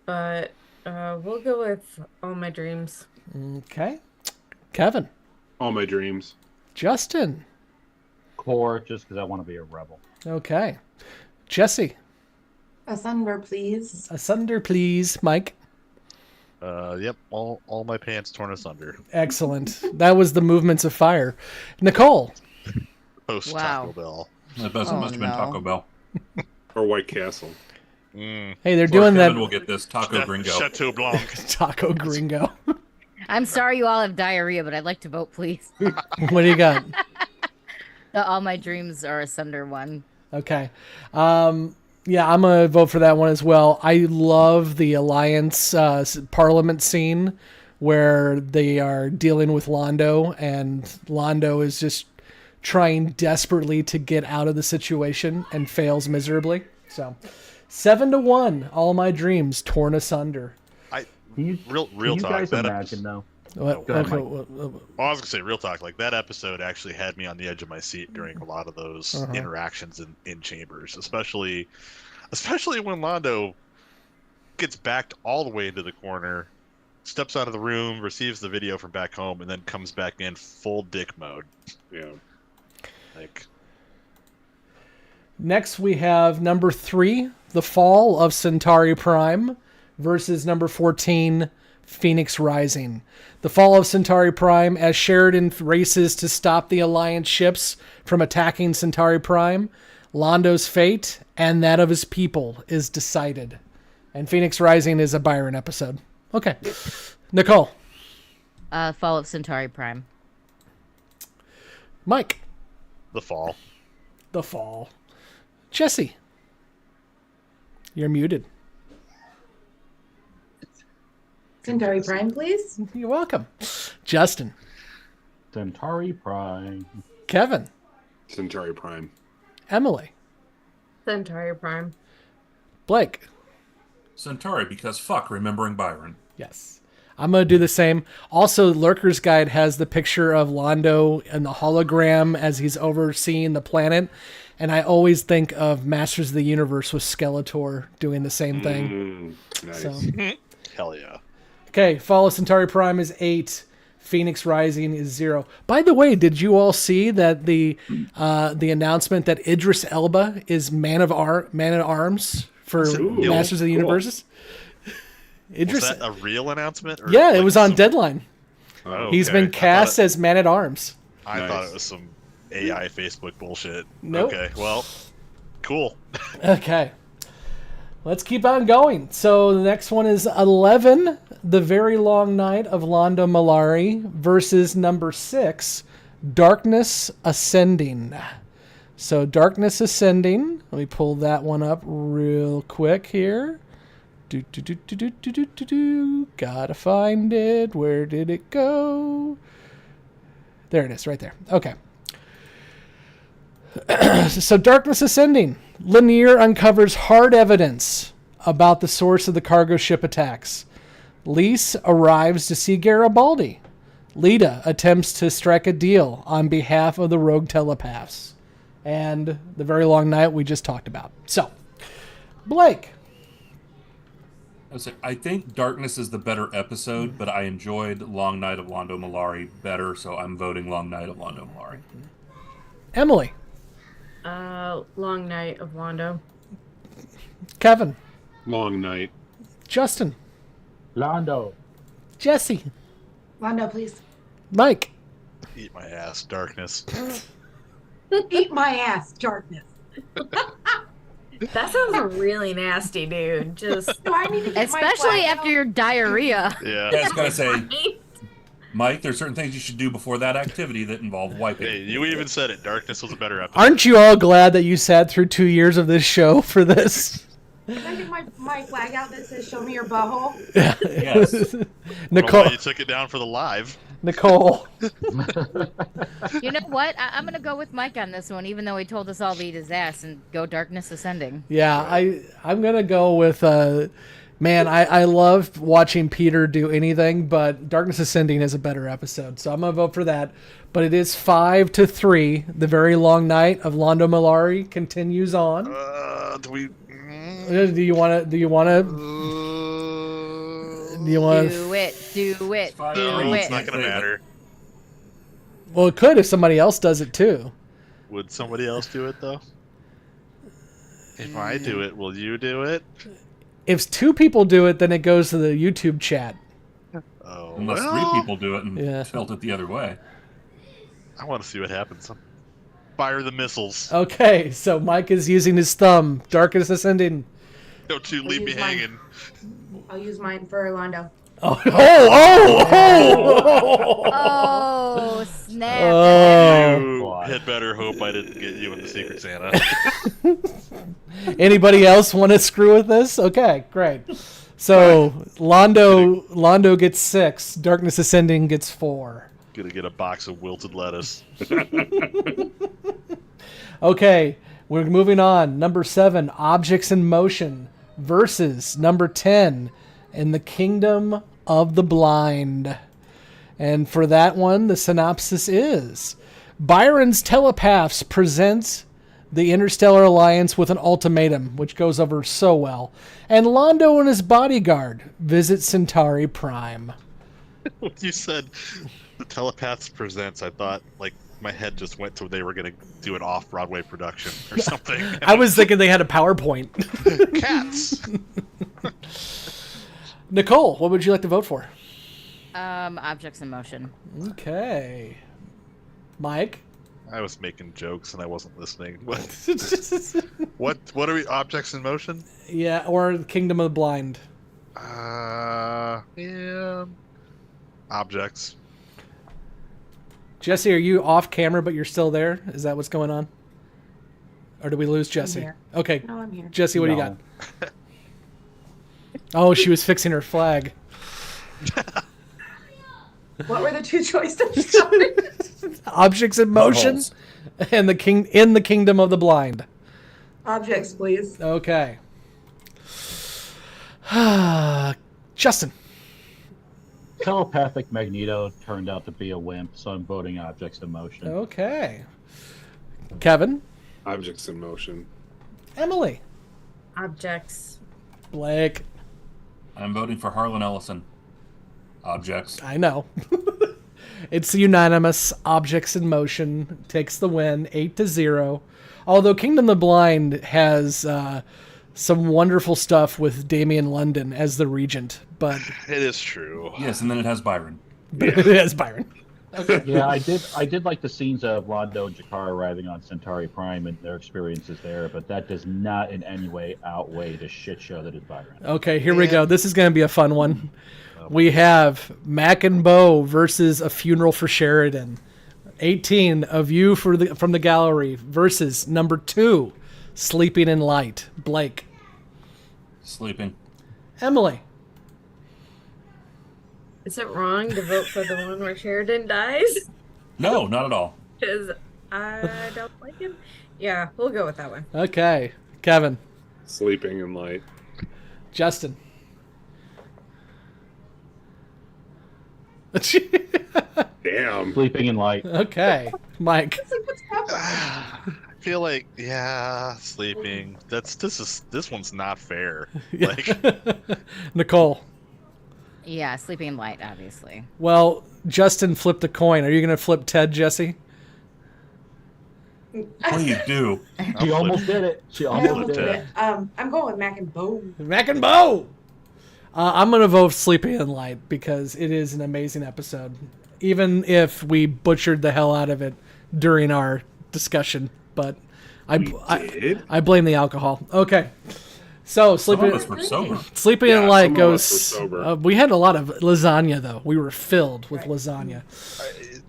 but we'll go with All My Dreams. Okay. Kevin. All My Dreams. Justin. Core, just because I want to be a rebel. Okay. Jessi. Asunder, please. Asunder, please. Mike. Yep, all my pants torn asunder. Excellent. That was the Movements of Fire. Nicole. Post Wow. Taco Bell. That must Oh, have been Taco no. Bell. Or White Castle. Mm. Hey, they're Or doing Kevin that will get this Taco Gringo. Chateau Blanc. Taco Gringo. I'm sorry you all have diarrhea, but I'd like to vote, please. What do you got? The All My Dreams Are Asunder one. Okay. Yeah, I'm going to vote for that one as well. I love the Alliance Parliament scene where they are dealing with Londo, and Londo is just trying desperately to get out of the situation and fails miserably. So, 7-1, All My Dreams Torn Asunder. Real Can you talk. guys That imagine, though? What, Go ahead, okay, Mike. Well, I was gonna say real talk. Like that episode actually had me on the edge of my seat during a lot of those interactions in chambers, especially when Londo gets backed all the way into the corner, steps out of the room, receives the video from back home, and then comes back in full dick mode. Yeah. Like, Next, we have number 3, The Fall of Centauri Prime, versus number 14, Phoenix Rising. The Fall of Centauri Prime, as Sheridan races to stop the Alliance ships from attacking Centauri Prime, Londo's fate and that of his people is decided. And Phoenix Rising is a Byron episode. Okay. Nicole. Fall of Centauri Prime. Mike. the fall. The Fall. Jessi. You're muted. Centauri Prime, please. You're welcome. Justin. Centauri Prime. Kevin. Centauri Prime. Emily. Centauri Prime. Blake. Centauri, because fuck remembering Byron. Yes. I'm going to do the same. Also, Lurker's Guide has the picture of Londo and the hologram as he's overseeing the planet. And I always think of Masters of the Universe with Skeletor doing the same thing. Nice. So, Hell yeah. okay, Fall of Centauri Prime is 8. Phoenix Rising is 0. By the way, did you all see that the announcement that Idris Elba is Man at Arms for Ooh, Masters of the cool. Universes? Was that a real announcement? Or Yeah, it like was on some- Deadline. Oh, He's okay. been cast as Man at Arms. I Nice. thought it was some AI Facebook bullshit. Nope. Okay, well, cool. Okay. Let's keep on going. So the next one is 11, The Very Long Night of Londo Mollari versus number 6, Darkness Ascending. So Darkness Ascending. Let me pull that one up real quick here. Gotta find it. Where did it go? There it is, right there. Okay. So Darkness Ascending. Lanier uncovers hard evidence about the source of the cargo ship attacks. Lise arrives to see Garibaldi. Lita attempts to strike a deal on behalf of the rogue telepaths. And The Very Long Night we just talked about. So, Blake. I think Darkness is the better episode, but I enjoyed Long Night of Londo Mollari better, so I'm voting Long Night of Londo Mollari. Emily. Long Night of Londo. Kevin. Long Night. Justin. Londo. Jessi. Londo, please. Mike. Eat my ass, darkness. Eat my ass, darkness. That sounds really nasty, dude. Just Do I need to get my Especially flag after out? your diarrhea. Yeah. Yeah, I was gonna say, Mike, there's certain things you should do before that activity that involve wiping. Hey, you even said it. Darkness was a better episode. Aren't you all glad that you sat through 2 years of this show for this? Can I get my flag out that says "Show me your butthole"? Yes. I don't know Nicole. why you took it down for the live. Nicole. You know what? I'm going to go with Mike on this one, even though he told us all to eat his ass, and go Darkness Ascending. Yeah, I'm gonna go with man, I loved watching Peter do anything, but Darkness Ascending is a better episode. So I'm gonna vote for that. But it is 5-3. The Very Long Night of Londo Mollari continues on. Do we? Do you wanna Do it. Do it. fine. Do No, it's it. not gonna matter. Well, it could if somebody else does it too. Would somebody else do it though? If I do it, will you do it? If 2 people do it, then it goes to the YouTube chat. Oh, Unless well, 3 people do it and Yeah. tilt it the other way. I want to see what happens. Fire the missiles. Okay, so Mike is using his thumb. Darkness Ascending. Don't you leave me use mine. hanging. I'll use mine for Londo. Oh! Oh, snap. Oh. You had better hope I didn't get you in the Secret Santa. Anybody else want to screw with this? Okay, great. So Londo gets 6. Darkness Ascending gets 4. Gonna get a box of wilted lettuce. Okay, we're moving on. Number 7, Objects in Motion versus number 10, In the Kingdom of the Blind. And for that one, the synopsis is Byron's telepaths present the Interstellar Alliance with an ultimatum, which goes over so well. And Londo and his bodyguard visit Centauri Prime. When you said the telepaths presents, I thought like my head just went to they were gonna do an off-Broadway production or something. I was thinking they had a PowerPoint. Cats. Nicole, what would you like to vote for? Objects in Motion. Okay. Mike? I was making jokes and I wasn't listening. What are we? Objects in motion? Yeah, or Kingdom of the Blind. Yeah. Objects. Jessi, are you off camera but you're still there? Is that what's going on? Or did we lose Jessi? here. Okay. No, I'm here. Jessi, what do you No. got? Oh, she was fixing her flag. What were the 2 choices? Sorry. Objects in Motion and in the Kingdom of the Blind. Objects, please. Okay. Justin. Telepathic Magneto turned out to be a wimp, so I'm voting Objects in Motion. Okay. Kevin, Objects in Motion. Emily, Objects. Blake. I'm voting for Harlan Ellison. Objects. I know. It's unanimous. Objects in Motion takes the win, 8-0. Although Kingdom of the Blind has some wonderful stuff with Damian London as the regent, but It is true. Yes, and then it has Byron. it has Byron. Yeah, I did like the scenes of Londo and Jakar arriving on Centauri Prime and their experiences there, but that does not in any way outweigh the shit show that is Byron. Okay, here we go. This is going to be a fun one. We have Mac and Bo versus A Funeral for Sheridan. 18 of you from the gallery versus number 2, Sleeping in Light. Blake. Sleeping. Emily. Is it wrong to vote for the one where Sheridan dies? No, not at all. Because I don't like him. Yeah, we'll go with that one. Okay. Kevin. Sleeping in Light. Justin. Damn. Sleeping in Light. Okay. Mike. I feel like, yeah, sleeping. This one's not fair. Like, Nicole. Yeah, Sleeping in Light, obviously. Well, Justin flipped a coin. Are you going to flip Ted, Jessi? Please do. She almost did it. She almost did it. I'm going with Mac and Bo. Mac and Bo! I'm going to vote Sleeping in Light because it is an amazing episode. Even if we butchered the hell out of it during our discussion. But I blame the alcohol. Okay. So, Some of us were sober. Sleeping in Yeah, Light some of us goes... were sober. we had a lot of lasagna, though. We were filled with lasagna.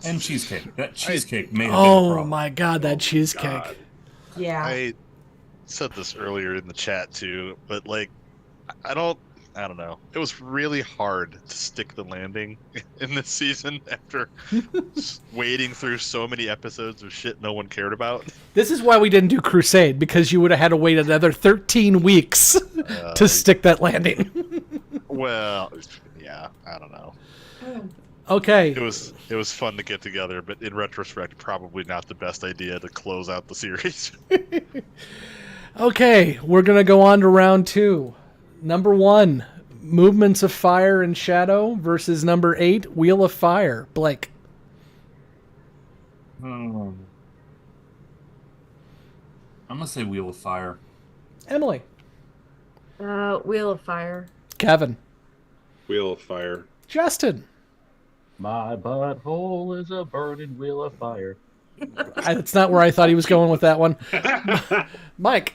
And cheesecake. That cheesecake may have been a Oh, problem. my God, that cheesecake. God. Yeah. I said this earlier in the chat too, but like, I don't know. It was really hard to stick the landing in this season after wading through so many episodes of shit no one cared about. This is why we didn't do Crusade, because you would have had to wait another 13 weeks to stick that landing. Well, yeah, I don't know. Okay. It was fun to get together, but in retrospect, probably not the best idea to close out the series. Okay, we're going to go on to round 2. Number 1, Movements of Fire and Shadow versus number 8, Wheel of Fire. Blake. I'm going to say Wheel of Fire. Emily. Wheel of Fire. Kevin. Wheel of Fire. Justin. My butthole is a burning wheel of fire. That's not where I thought he was going with that one. Mike.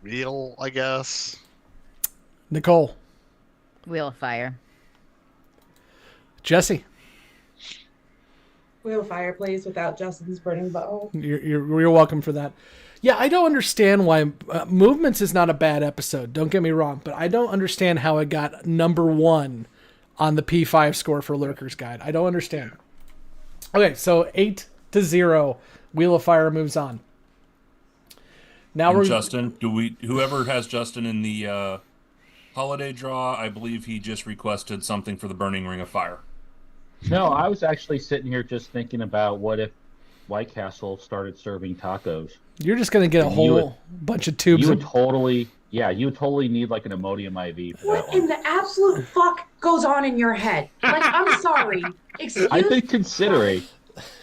Real, I guess. Nicole. Wheel of Fire. Jessi. Wheel of Fire plays without Justin's burning bow. You're welcome for that. Yeah, I don't understand why Movements is not a bad episode. Don't get me wrong, but I don't understand how it got number 1 on the P5 score for Lurker's Guide. I don't understand. Okay, so 8-0, Wheel of Fire moves on. Now And we're Justin, whoever has Justin in the holiday draw, I believe he just requested something for the Burning Ring of Fire. No, I was actually sitting here just thinking about what if White Castle started serving tacos. You're just gonna get a whole bunch of tubes. You would totally need like an Imodium IV for What that in one. the absolute fuck goes on in your head? Like, I'm sorry. Excuse I've been considering.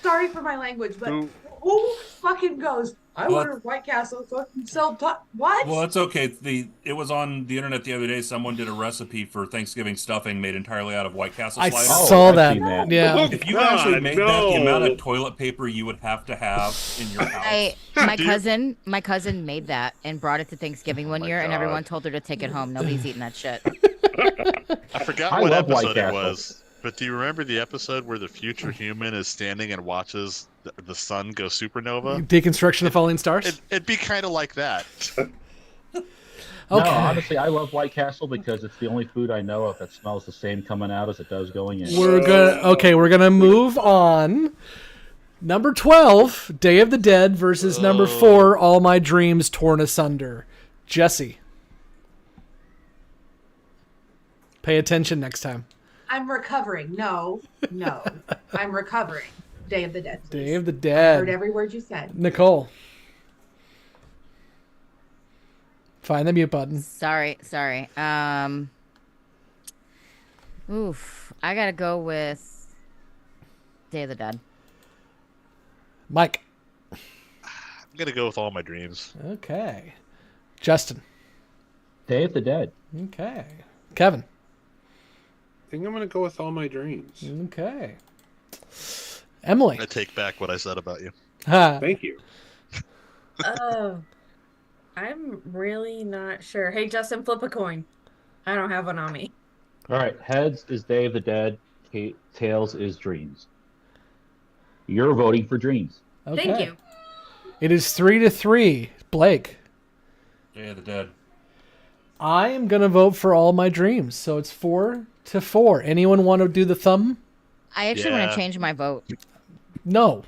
Sorry for my language, but who fucking goes, I What? ordered White Castle, fucking sell what? Well, it's okay. It was on the internet the other day. Someone did a recipe for Thanksgiving stuffing made entirely out of White Castle I sliders. saw I've that. seen that. Yeah. If you God, actually made that, the amount no. of toilet paper you would have to have in your house. My cousin made that and brought it to Thanksgiving one my year, and God. everyone told her to take it home. Nobody's eating that shit. I forgot I what love White episode it Castle. was, but do you remember the episode where the future human is standing and watches the sun go supernova? Deconstruction of Falling Stars. It'd be kind of like that. No, Okay. honestly, I love White Castle because it's the only food I know of that smells the same coming out as it does going in. We're gonna move on. Number 12, Day of the Dead versus number 4, All My Dreams Torn Asunder. Jessi. Pay attention next time. I'm recovering. No. I'm recovering. Day of the Dead. Please. Day of the I heard Dead. every word you said. Nicole. Find the mute button. Sorry. Oof. I gotta go with Day of the Dead. Mike. I'm gonna go with All My Dreams. Okay. Justin. Day of the Dead. Okay. Kevin. I think I'm gonna go with All My Dreams. Okay. Emily. I take back what I said about you. Ha. Thank you. Oh, I'm really not sure. Hey, Justin, flip a coin. I don't have one on me. All right. Heads is Day of the Dead. Tails is Dreams. You're voting for Dreams. Okay. Thank you. It is 3-3. Blake. Day of the Dead. I am going to vote for All My Dreams. So it's 4-4. Anyone want to do the thumb? I actually want Yeah. to change my vote. No.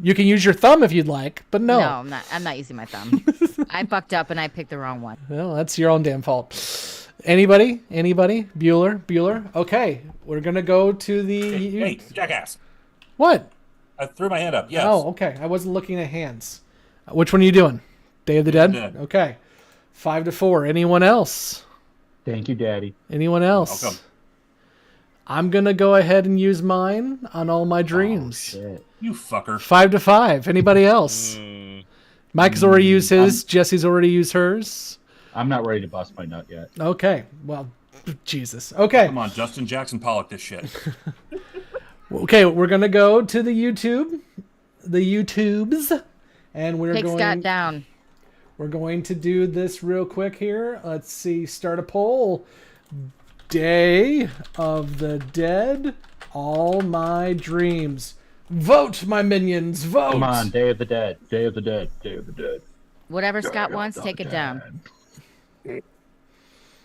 You can use your thumb if you'd like, but no. No, I'm not using my thumb. I fucked up and I picked the wrong one. Well, that's your own damn fault. Anybody? Bueller? Okay. We're going to go to the... Hey, jackass. What? I threw my hand up. Yes. Oh, okay. I wasn't looking at hands. Which one are you doing? Day of the Dead? Dead. Okay. 5-4. Anyone else? Thank you, Daddy. Anyone else? Welcome. I'm going to go ahead and use mine on All My Oh, Dreams. shit. You fucker. 5-5. Anybody else? Mike has already used his. Jesse's already used hers. I'm not ready to bust my nut yet. Okay. Well, Jesus. Okay. Come on, Justin Jackson Pollock this shit. Okay, we're going to go to the YouTubes, and we're Take going... Scott down. We're going to do this real quick here. Let's see. Start a poll. Day of the Dead. All My Dreams. Vote, my minions. Vote. Come on, Day of the Dead. Day of the Dead. Day of the Dead. Whatever Scott Day of wants, the take it down. Dead.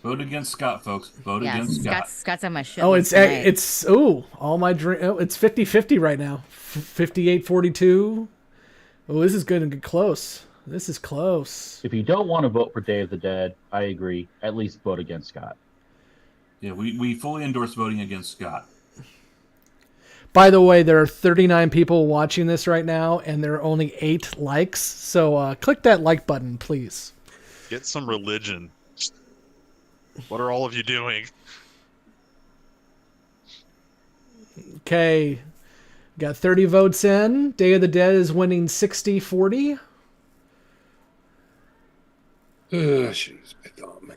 Vote against Scott, folks. Vote Yeah, against Scott. Scott's on my shit. Oh, list it's tonight. All My Dream. Oh, it's 50-50 right now. 58-42. Oh, this is going to get close. This is close. If you don't want to vote for Day of the Dead, I agree. At least vote against Scott. Yeah, we fully endorse voting against Scott. By the way, there are 39 people watching this right now, and there are only 8 likes. So click that like button, please. Get some religion. What are all of you doing? Okay. Got 30 votes in. Day of the Dead is winning 60-40. I should use my thumb.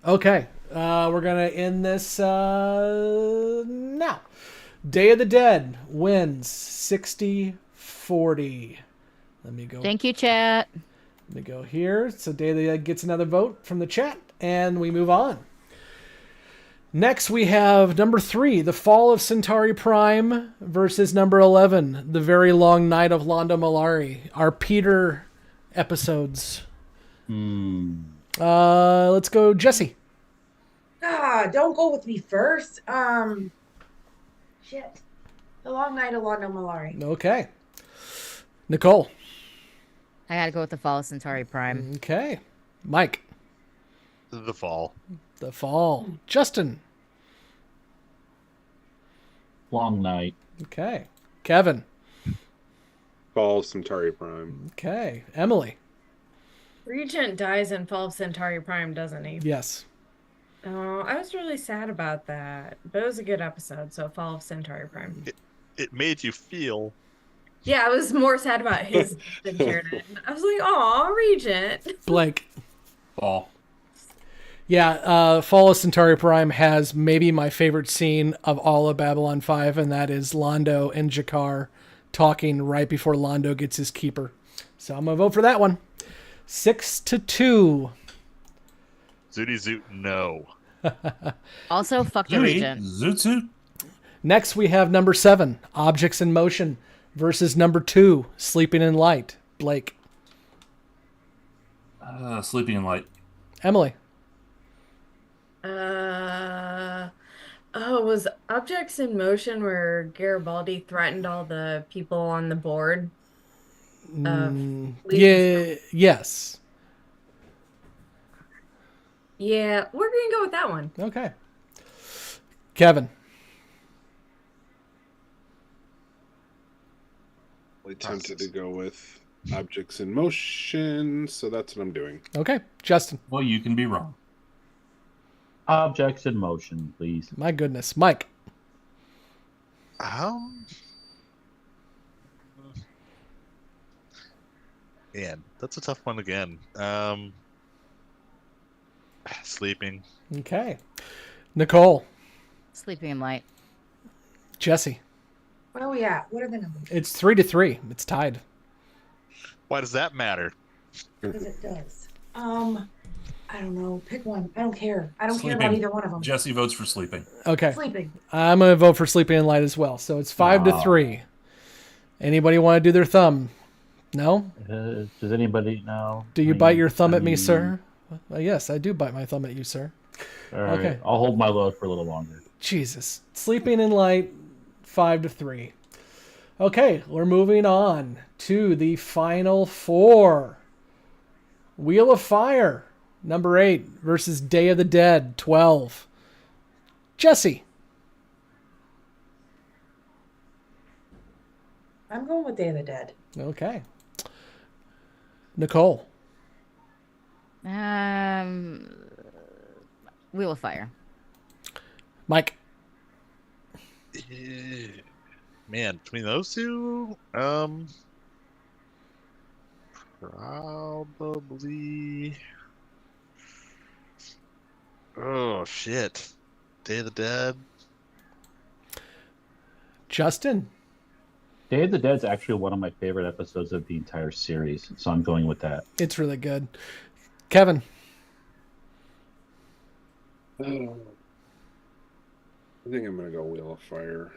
Okay. We're going to end this now. Day of the Dead wins 60-40. Let me go. Thank you, chat. Let me go here. So Day of the Dead gets another vote from the chat, and we move on. Next, we have number 3, The Fall of Centauri Prime versus number 11, The Very Long Night of Londo Mollari. Our Peter episodes. Let's go, Jessi. Don't go with me first. Shit. The Long Night of Londo Mollari. Okay. Nicole. I gotta go with the Fall of Centauri Prime. Okay. Mike. The Fall. The Fall. Justin. Long Night. Okay. Kevin. Fall of Centauri Prime. Okay. Emily. Regent dies in Fall of Centauri Prime, doesn't he? Yes. Oh, I was really sad about that, but it was a good episode, so Fall of Centauri Prime. It made you feel. Yeah, I was more sad about his than Jared. I was like, "Aw, Regent." Blake. Fall. Yeah, Fall of Centauri Prime has maybe my favorite scene of all of Babylon 5, and that is Londo and Jakar talking right before Londo gets his keeper. So I'm going to vote for that one. 6-2. Zooty Zoot, no. Also, fuck the Zooty. Regent. Zoot Zoot. Next, we have number 7, Objects in Motion, versus number 2, Sleeping in Light. Blake. Sleeping in Light. Emily. Oh, was Objects in Motion where Garibaldi threatened all the people on the board? Yeah. Yes. Yeah, we're gonna go with that one. Okay. Kevin. Tempted to go with objects in motion, so that's what I'm doing. Okay. Justin. Well, you can be wrong. Objects in motion, please. My goodness. Mike. Man, that's a tough one again. Sleeping. Okay. Nicole. Sleeping in light. Jessi. Where are we at? What are the numbers? It's 3-3. It's tied. Why does that matter? Because it does. I don't know. Pick one. I don't care. I don't care about Sleeping. either one of them. Jesse votes for sleeping. Okay. Sleeping. I'm going to vote for Sleeping in Light as well. So it's 5-3. Anybody want to do their thumb? No? Does anybody know? Do you bite your thumb at me, sir? Yes, I do bite my thumb at you, sir. All right. Okay. I'll hold my load for a little longer. Jesus. Sleeping in Light, 5-3. Okay, we're moving on to the final four. Wheel of Fire, number 8, versus Day of the Dead, 12. Jessi. I'm going with Day of the Dead. Okay. Nicole. Wheel of Fire. Mike. Man, between those two, probably. Oh shit! Day of the Dead. Justin. Day of the Dead's actually one of my favorite episodes of the entire series, so I'm going with that. It's really good. Kevin. I think I'm gonna go Wheel of Fire.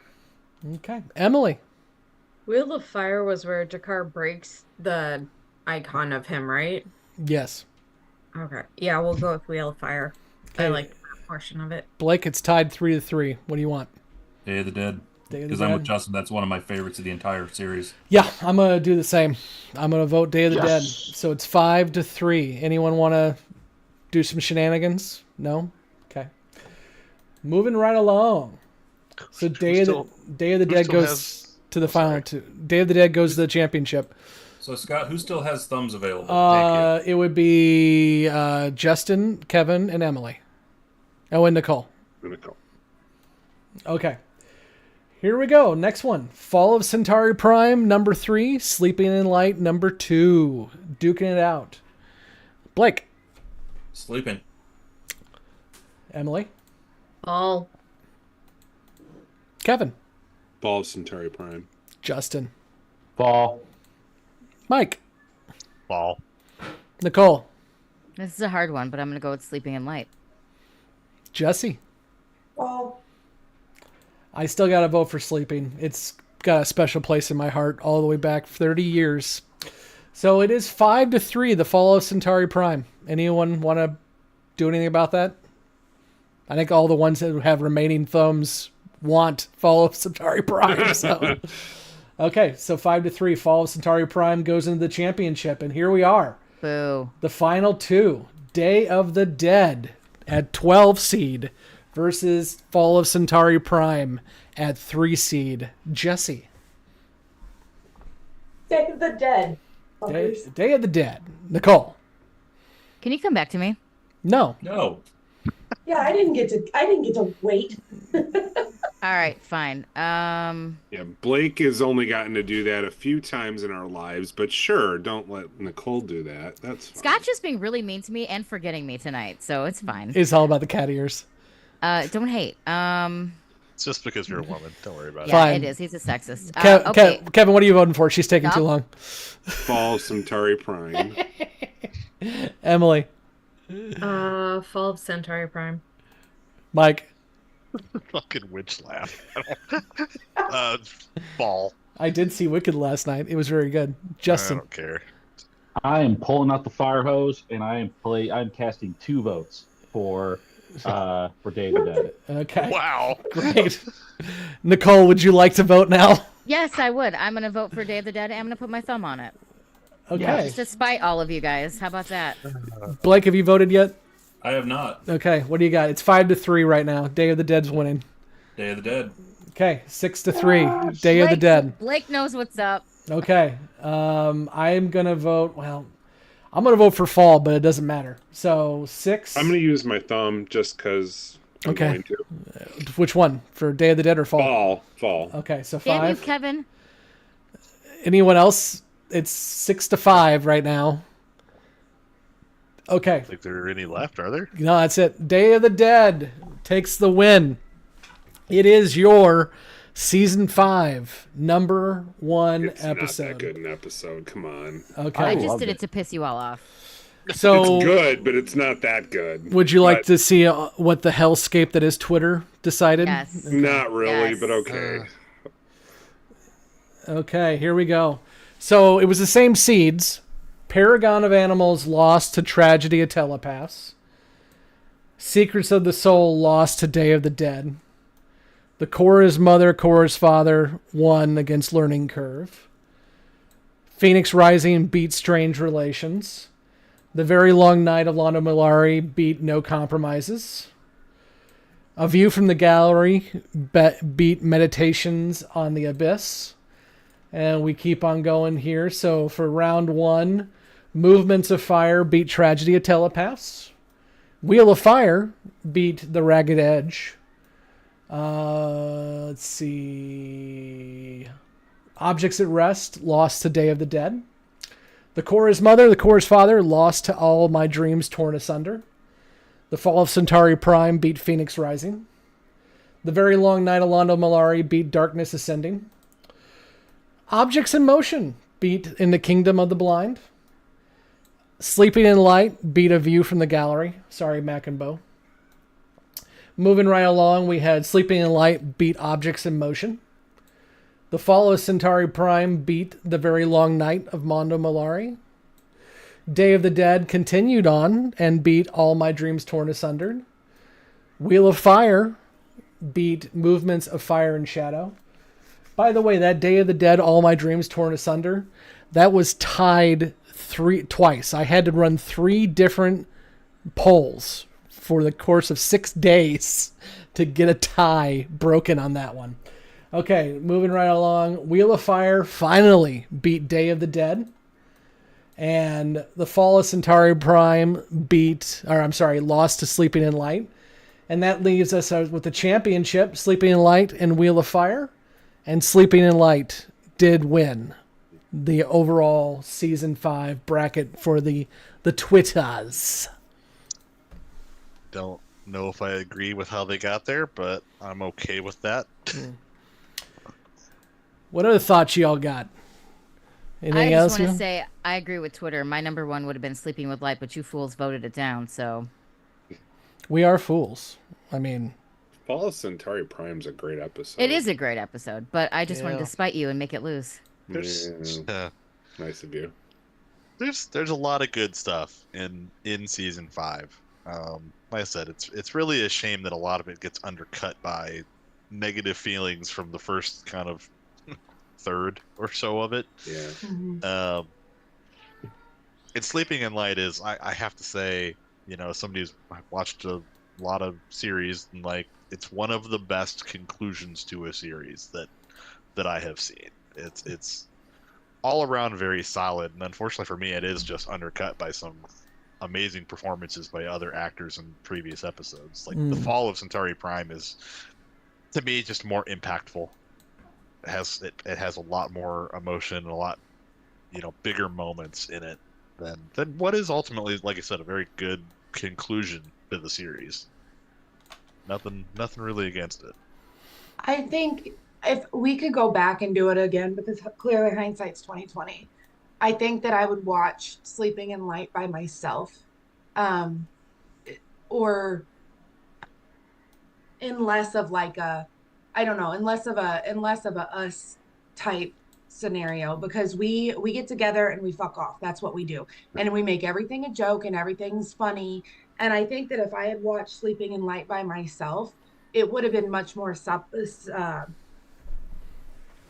Okay. Emily. Wheel of Fire was where Jakar breaks the icon of him, right? Yes. Okay. Yeah, we'll go with Wheel of Fire. I Okay. like that portion of it. Blake, it's tied 3-3. What do you want? Day of the Dead. Day of the Because I'm with Dead. Justin. That's one of my favorites of the entire series. Yeah, I'm going to do the same. I'm going to vote Day of the Dead. Yes. So it's 5-3. Anyone want to do some shenanigans? No? Okay. Moving right along. So Day of the Dead still goes has- to the final two. Day of the Dead goes to the championship. So, Scott, who still has thumbs available? Thank It would be Justin, Kevin, and Emily. Oh, and Nicole. I'm gonna go. Okay. Here we go. Next one. Fall of Centauri Prime, number 3. Sleeping in Light, number 2. Duking it out. Blake. Sleeping. Emily. All. Kevin. Ball of Centauri Prime. Justin. Fall. Mike. Ball. Nicole. This is a hard one, but I'm gonna go with Sleeping in Light. Jessi. Well, I still got to vote for Sleeping. It's got a special place in my heart all the way back 30 years. So it is 5-3, the Fall of Centauri Prime. Anyone want to do anything about that? I think all the ones that have remaining thumbs want Fall of Centauri Prime. So. Okay, so 5-3, Fall of Centauri Prime goes into the championship. And here we are. Boo. The final two. Day of the Dead at 12 seed versus Fall of Centauri Prime at 3 seed. Jessi. Day of the Dead. Day of the Dead. Nicole. Can you come back to me? No. No. Yeah, I didn't get to wait. All right, fine. Yeah, Blake has only gotten to do that a few times in our lives, but sure, don't let Nicole do that. That's fine. Scott's just being really mean to me and forgetting me tonight, so it's fine. It's all about the cat ears. Don't hate. It's just because you're a woman. Don't worry about Yeah, Fine. it is. He's a sexist. Okay. Kevin, what are you voting for? She's taking too Stop. long. Fall of Centauri Prime. Emily. Fall of Centauri Prime. Mike. it. Fucking witch laugh. Ball. I did see Wicked last night. It was very good. I Justin. don't care. I am pulling out the fire hose, and I'm casting 2 votes for Day of the Dead. Okay. Wow. Great. Nicole, would you like to vote now? Yes, I would. I'm gonna vote for Day of the Dead. And I'm gonna put my thumb on it. Okay. Yes. Just to spite all of you guys. How about that? Blake, have you voted yet? I have not. Okay, what do you got? It's 5-3 right now. Day of the Dead's winning. Day of the Dead. Okay, 6-3. Day of the Dead. Blake knows what's up. Okay, I'm gonna vote. Well, I'm gonna vote for Fall, but it doesn't matter. So 6. I'm going to use my thumb just because I'm Okay. going to. Which one? For Day of the Dead or Fall? Fall. Okay, so Damn you, 5. Kevin. Anyone else? It's 6-5 right now. Okay. I think there are any left, are there? No, that's it. Day of the Dead takes the win. It is your season 5 number 1 It's episode. not that good an episode. Come on. Okay. I just loved did it. it to piss you all off. So It's good, but it's not that good. would you like But to see what the hellscape that is Twitter decided? Yes. Not really, Yes. but okay. Okay, here we go. So it was the same seeds. Paragon of Animals lost to Tragedy of Telepaths. Secrets of the Soul lost to Day of the Dead. The Korra's Mother, Korra's Father won against Learning Curve. Phoenix Rising beat Strange Relations. The Very Long Night of Londo Mollari beat No Compromises. A View from the Gallery beat Meditations on the Abyss. And we keep on going here. So for round 1, Movements of Fire beat Tragedy of Telepaths. Wheel of Fire beat The Ragged Edge. Let's see. Objects at Rest lost to Day of the Dead. The Korra's Mother, the Korra's Father lost to All My Dreams Torn Asunder. The Fall of Centauri Prime beat Phoenix Rising. The Very Long Night of Londo Mollari beat Darkness Ascending. Objects in Motion beat In the Kingdom of the Blind. Sleeping in Light beat A View from the Gallery. Sorry, Mac and Bo. Moving right along, we had Sleeping in Light beat Objects in Motion. The Fall of Centauri Prime beat The Very Long Night of Mondo Mollari. Day of the Dead continued on and beat All My Dreams Torn Asunder. Wheel of Fire beat Movements of Fire and Shadow. By the way, that Day of the Dead, All My Dreams Torn Asunder, that was tied twice. I had to run 3 different polls for the course of 6 days to get a tie broken on that one. Okay, moving right along. Wheel of Fire finally beat Day of the Dead. And the Fall of Centauri Prime lost to Sleeping in Light. And that leaves us with the championship, Sleeping in Light and Wheel of Fire. And Sleeping in Light did win the overall season 5 bracket for the Twitters. Don't know if I agree with how they got there, but I'm okay with that. What other thoughts y'all got? Anything I else? just want to say I agree with Twitter. My number 1 would have been Sleeping with Light, but you fools voted it down. So We are fools. I mean, Fall of Centauri Prime's a great episode. it is a great episode, but I just wanted Yeah. to spite you and make it lose. There's Nice of you. there's a lot of good stuff in season 5. Like I said, it's really a shame that a lot of it gets undercut by negative feelings from the first kind of third or so of it. Yeah. And Sleeping in Light is, I have to say, somebody who's watched a lot of series, and like, it's one of the best conclusions to a series that I have seen. It's all around very solid, and unfortunately for me, it is just undercut by some amazing performances by other actors in previous episodes. Like the Fall of Centauri Prime is, to me, just more impactful. It has a lot more emotion and a lot, bigger moments in it than what is ultimately, like I said, a very good conclusion to the series. Nothing really against it. I think if we could go back and do it again, because clearly hindsight's 2020, I think that I would watch Sleeping in Light by myself, or in less of like a, I don't know, in less of a us type scenario, because we get together and we fuck off. That's what we do, and we make everything a joke and everything's funny. And I think that if I had watched Sleeping in Light by myself, it would have been much more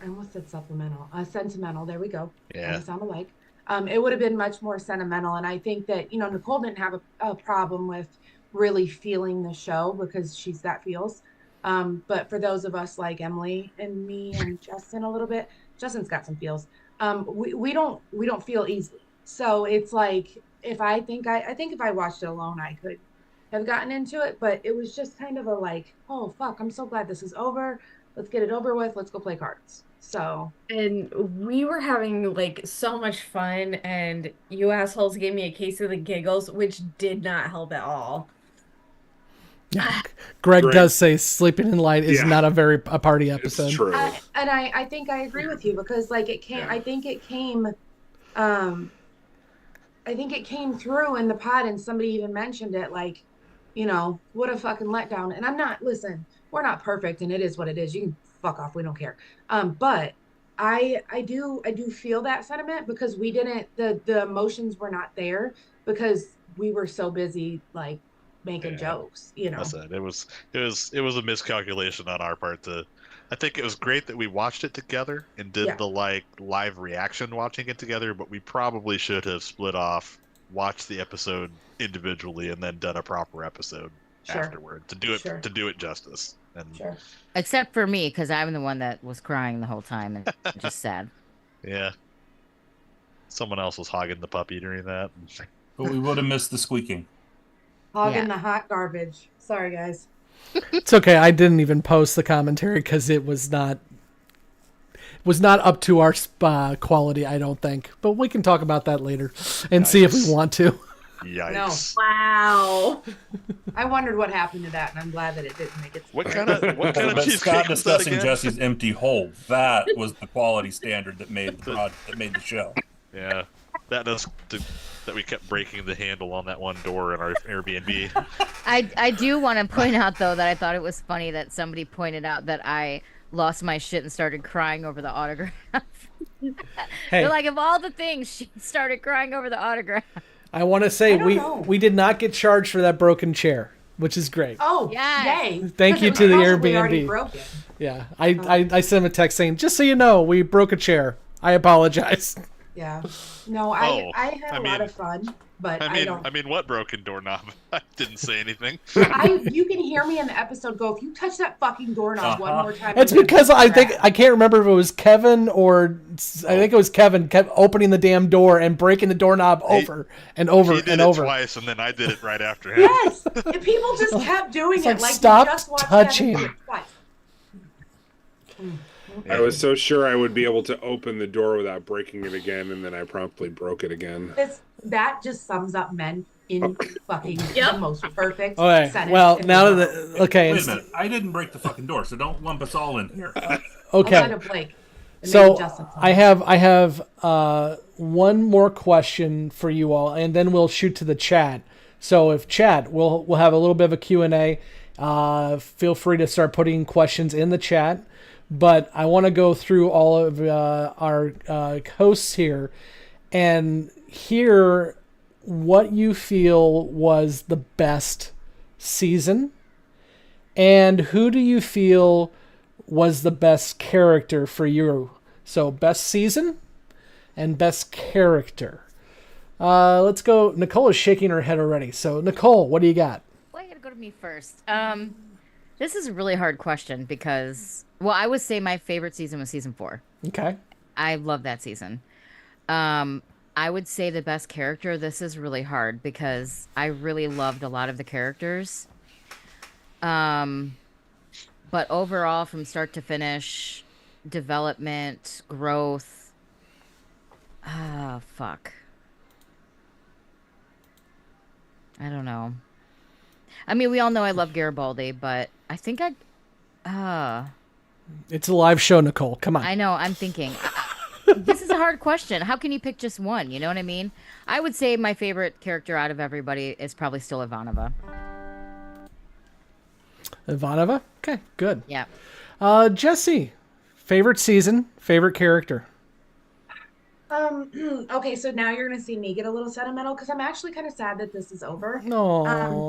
I almost said supplemental, sentimental. There we go. Yeah. They sound alike. It would have been much more sentimental. And I think that, Nicole didn't have a problem with really feeling the show because she's that feels. But for those of us like Emily and me and Justin a little bit, Justin's got some feels. We don't feel easily. So it's like I think if I watched it alone, I could have gotten into it, but it was just kind of a like, oh fuck, I'm so glad this is over. Let's get it over with. Let's go play cards. So And we were having like so much fun, and you assholes gave me a case of the giggles, which did not help at all. Yeah. Greg Greg- does say Sleeping in Light is Yeah. not a party episode. It's true. I think I agree with you because like it came. Yeah. I think it came. I think it came through in the pod, and somebody even mentioned it. Like, what a fucking letdown. And I'm not. Listen, we're not perfect, and it is what it is. You can fuck off. We don't care. But I do feel that sentiment because we didn't. The emotions were not there because we were so busy like making jokes. That's it. It was a miscalculation on our part I think it was great that we watched it together and did the live reaction watching it together, but we probably should have split off, watched the episode individually, and then done a proper episode afterward to do it justice. And Except for me, because I'm the one that was crying the whole time and just sad. yeah, someone else was hogging the puppy during that. But we would have missed the squeaking. Hogging the hot garbage. Sorry, guys. It's okay. I didn't even post the commentary because it was not up to our quality, I don't think. But we can talk about that later and see if we want to. Yikes! No. Wow. I wondered what happened to that, and I'm glad that it didn't make it. What kind of But cheesecake stop was that discussing again? Jesse's empty hole. That was the quality standard that made the show. Yeah, that we kept breaking the handle on that one door in our Airbnb. I do want to point out, though, that I thought it was funny that somebody pointed out that I lost my shit and started crying over the autograph. Hey. They're like, of all the things, she started crying over the autograph. I want to say I don't know. we did not get charged for that broken chair, which is great. Oh, Yes. yay. Thank you Because to it the was probably already Airbnb. broken. Yeah, I sent him a text saying, just so you know, we broke a chair. I apologize. Yeah. No, I had a lot of fun, but I don't. I mean, what broken doorknob? I didn't say anything. You can hear me in the episode go, if you touch that fucking doorknob one more time. It's I'm gonna because I think crap." I can't remember if it was Kevin or I think it was Kevin kept opening the damn door and breaking the doorknob over and over He did and it over. twice, and then I did it right after him. Yes. And people just kept doing It's it. like, Like stop you just watched touching. Kevin do it twice. I was so sure I would be able to open the door without breaking it again, and then I promptly broke it again. That just sums up men in fucking the most perfect Okay, sentence well, in the now world. that okay, Wait a minute. I didn't break the fucking door, so don't lump us all in here. okay. Outside of Blake. And So maybe Justin. I have one more question for you all, and then we'll shoot to the chat. So if chat, we'll have a little bit of a Q&A. Feel free to start putting questions in the chat. But I want to go through all of our hosts here and hear what you feel was the best season, and who do you feel was the best character for you. So best season and best character. Let's go. Nicole is shaking her head already. So Nicole, what do you got? Well, you gotta go to me first. This is a really hard question because, well, I would say my favorite season was season 4. Okay. I love that season. I would say the best character. This is really hard because I really loved a lot of the characters. But overall, from start to finish, development, growth. Ah, fuck. I don't know. I mean, we all know I love Garibaldi, but I think It's a live show, Nicole. Come on. I know, I'm thinking. This is a hard question. How can you pick just one? You know what I mean? I would say my favorite character out of everybody is probably still Ivanova. Ivanova? Okay, good. Yeah. Jessi, favorite season, favorite character. Okay, so now you're gonna see me get a little sentimental because I'm actually kind of sad that this is over. No.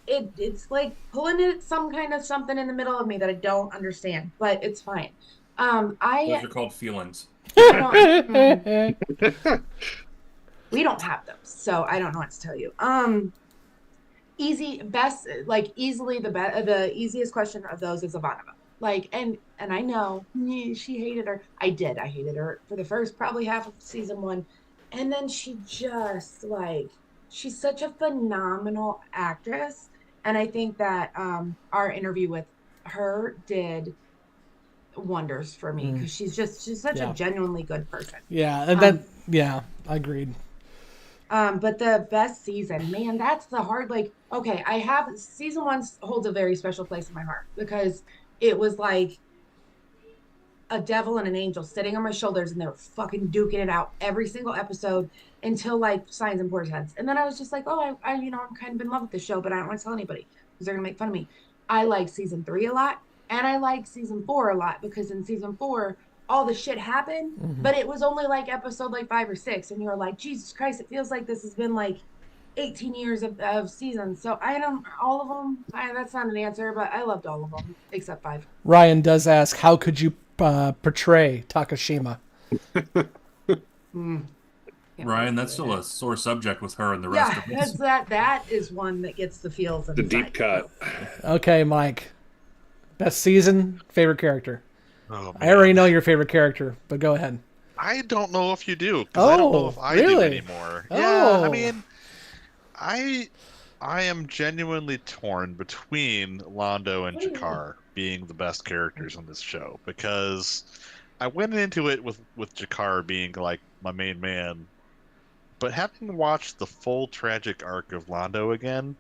It's like pulling it some kind of something in the middle of me that I don't understand, but it's fine. Those are called feelings. We don't have them, so I don't know what to tell you. easy best like easily the easiest question of those is Ivanova. Like and I know she hated her. I hated her for the first probably half of season one. And then she just like she's such a phenomenal actress. And I think that our interview with her did wonders for me because she's such a Yeah. genuinely good person. Yeah, and yeah, agreed. But the best season, man, that's the hard, like, okay, I have season one holds a very special place in my heart because it was like a devil and an angel sitting on my shoulders and they were fucking duking it out every single episode until like Signs and Portents. And then I was just like, oh, I'm kind of in love with this show, but I don't want to tell anybody because they're gonna make fun of me. I like season three a lot and I like season four a lot because in season four, all the shit happened, but it was only like episode like 5 or 6, and you're like, Jesus Christ, it feels like this has been like 18 years of seasons. So I don't all of them. That's not an answer, but I loved all of them except 5. Ryan does ask, how could you portray Takashima? Ryan, that's still a sore subject with her and the rest of us. That is one that gets the feels. The deep cut. Okay, Mike. Best season, favorite character. Oh, I already know your favorite character, but go ahead. I don't know if you do, because I don't know if I do really? anymore. Oh. Yeah, I mean, I am genuinely torn between Londo and Jakar being the best characters on this show, because I went into it with Jakar being like my main man, but having watched the full tragic arc of Londo again,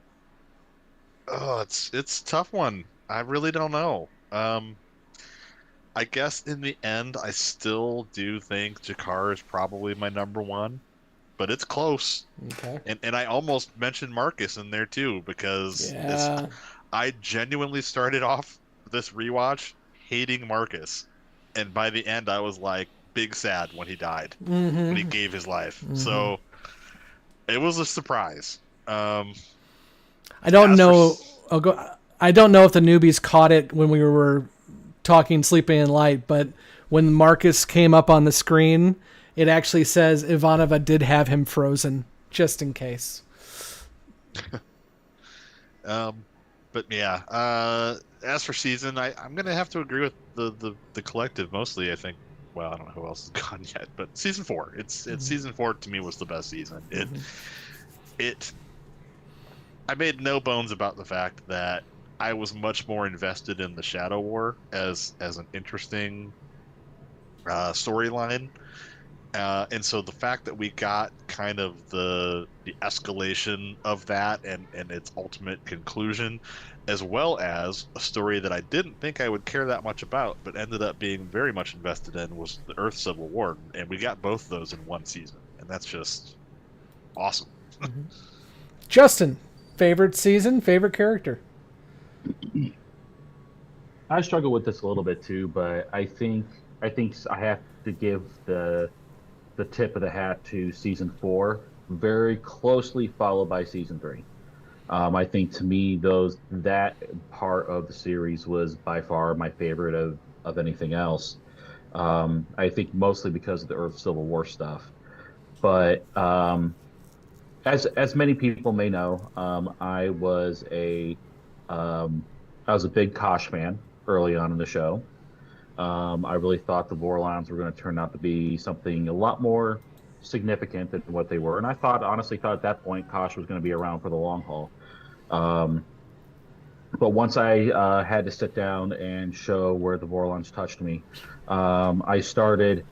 it's a tough one. I really don't know. I guess in the end, I still do think Jakar is probably my number one, but it's close. Okay. And I almost mentioned Marcus in there too, because I genuinely started off this rewatch hating Marcus, and by the end I was like big sad when he died, when he gave his life. So it was a surprise. I don't know. I don't know if the newbies caught it when we were talking Sleeping in Light, but when Marcus came up on the screen, it actually says Ivanova did have him frozen, just in case. But yeah, as for season, I'm gonna have to agree with the collective mostly. I think. Well, I don't know who else has gone yet, but season 4. It's season 4 to me was the best season. I made no bones about the fact that I was much more invested in the Shadow War as an interesting storyline, and so the fact that we got kind of the escalation of that and its ultimate conclusion, as well as a story that I didn't think I would care that much about, but ended up being very much invested in, was the Earth Civil War, and we got both those in one season, and that's just awesome. Justin, favorite season, favorite character? I struggle with this a little bit too, but I think I have to give the tip of the hat to season 4, very closely followed by season 3. I think to me that part of the series was by far my favorite of anything else. I think mostly because of the Earth Civil War stuff, but as many people may know, I was a big Kosh fan early on in the show. I really thought the Vorlons were going to turn out to be something a lot more significant than what they were, and I honestly thought at that point Kosh was going to be around for the long haul. But once I had to sit down and show where the Vorlons touched me, I started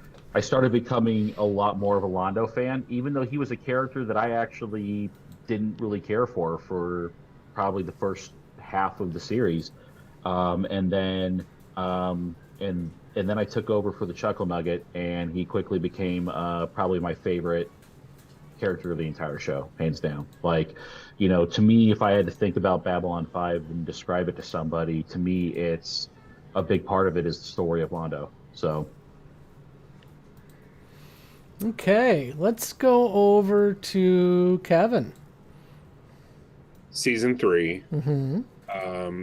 becoming a lot more of a Londo fan, even though he was a character that I actually didn't really care for probably the first half of the series, and then I took over for the Chuckle Nugget, and he quickly became probably my favorite character of the entire show, hands down. Like, to me, if I had to think about Babylon 5 and describe it to somebody, to me, it's a big part of it is the story of Londo. So. Okay, let's go over to Kevin. Season 3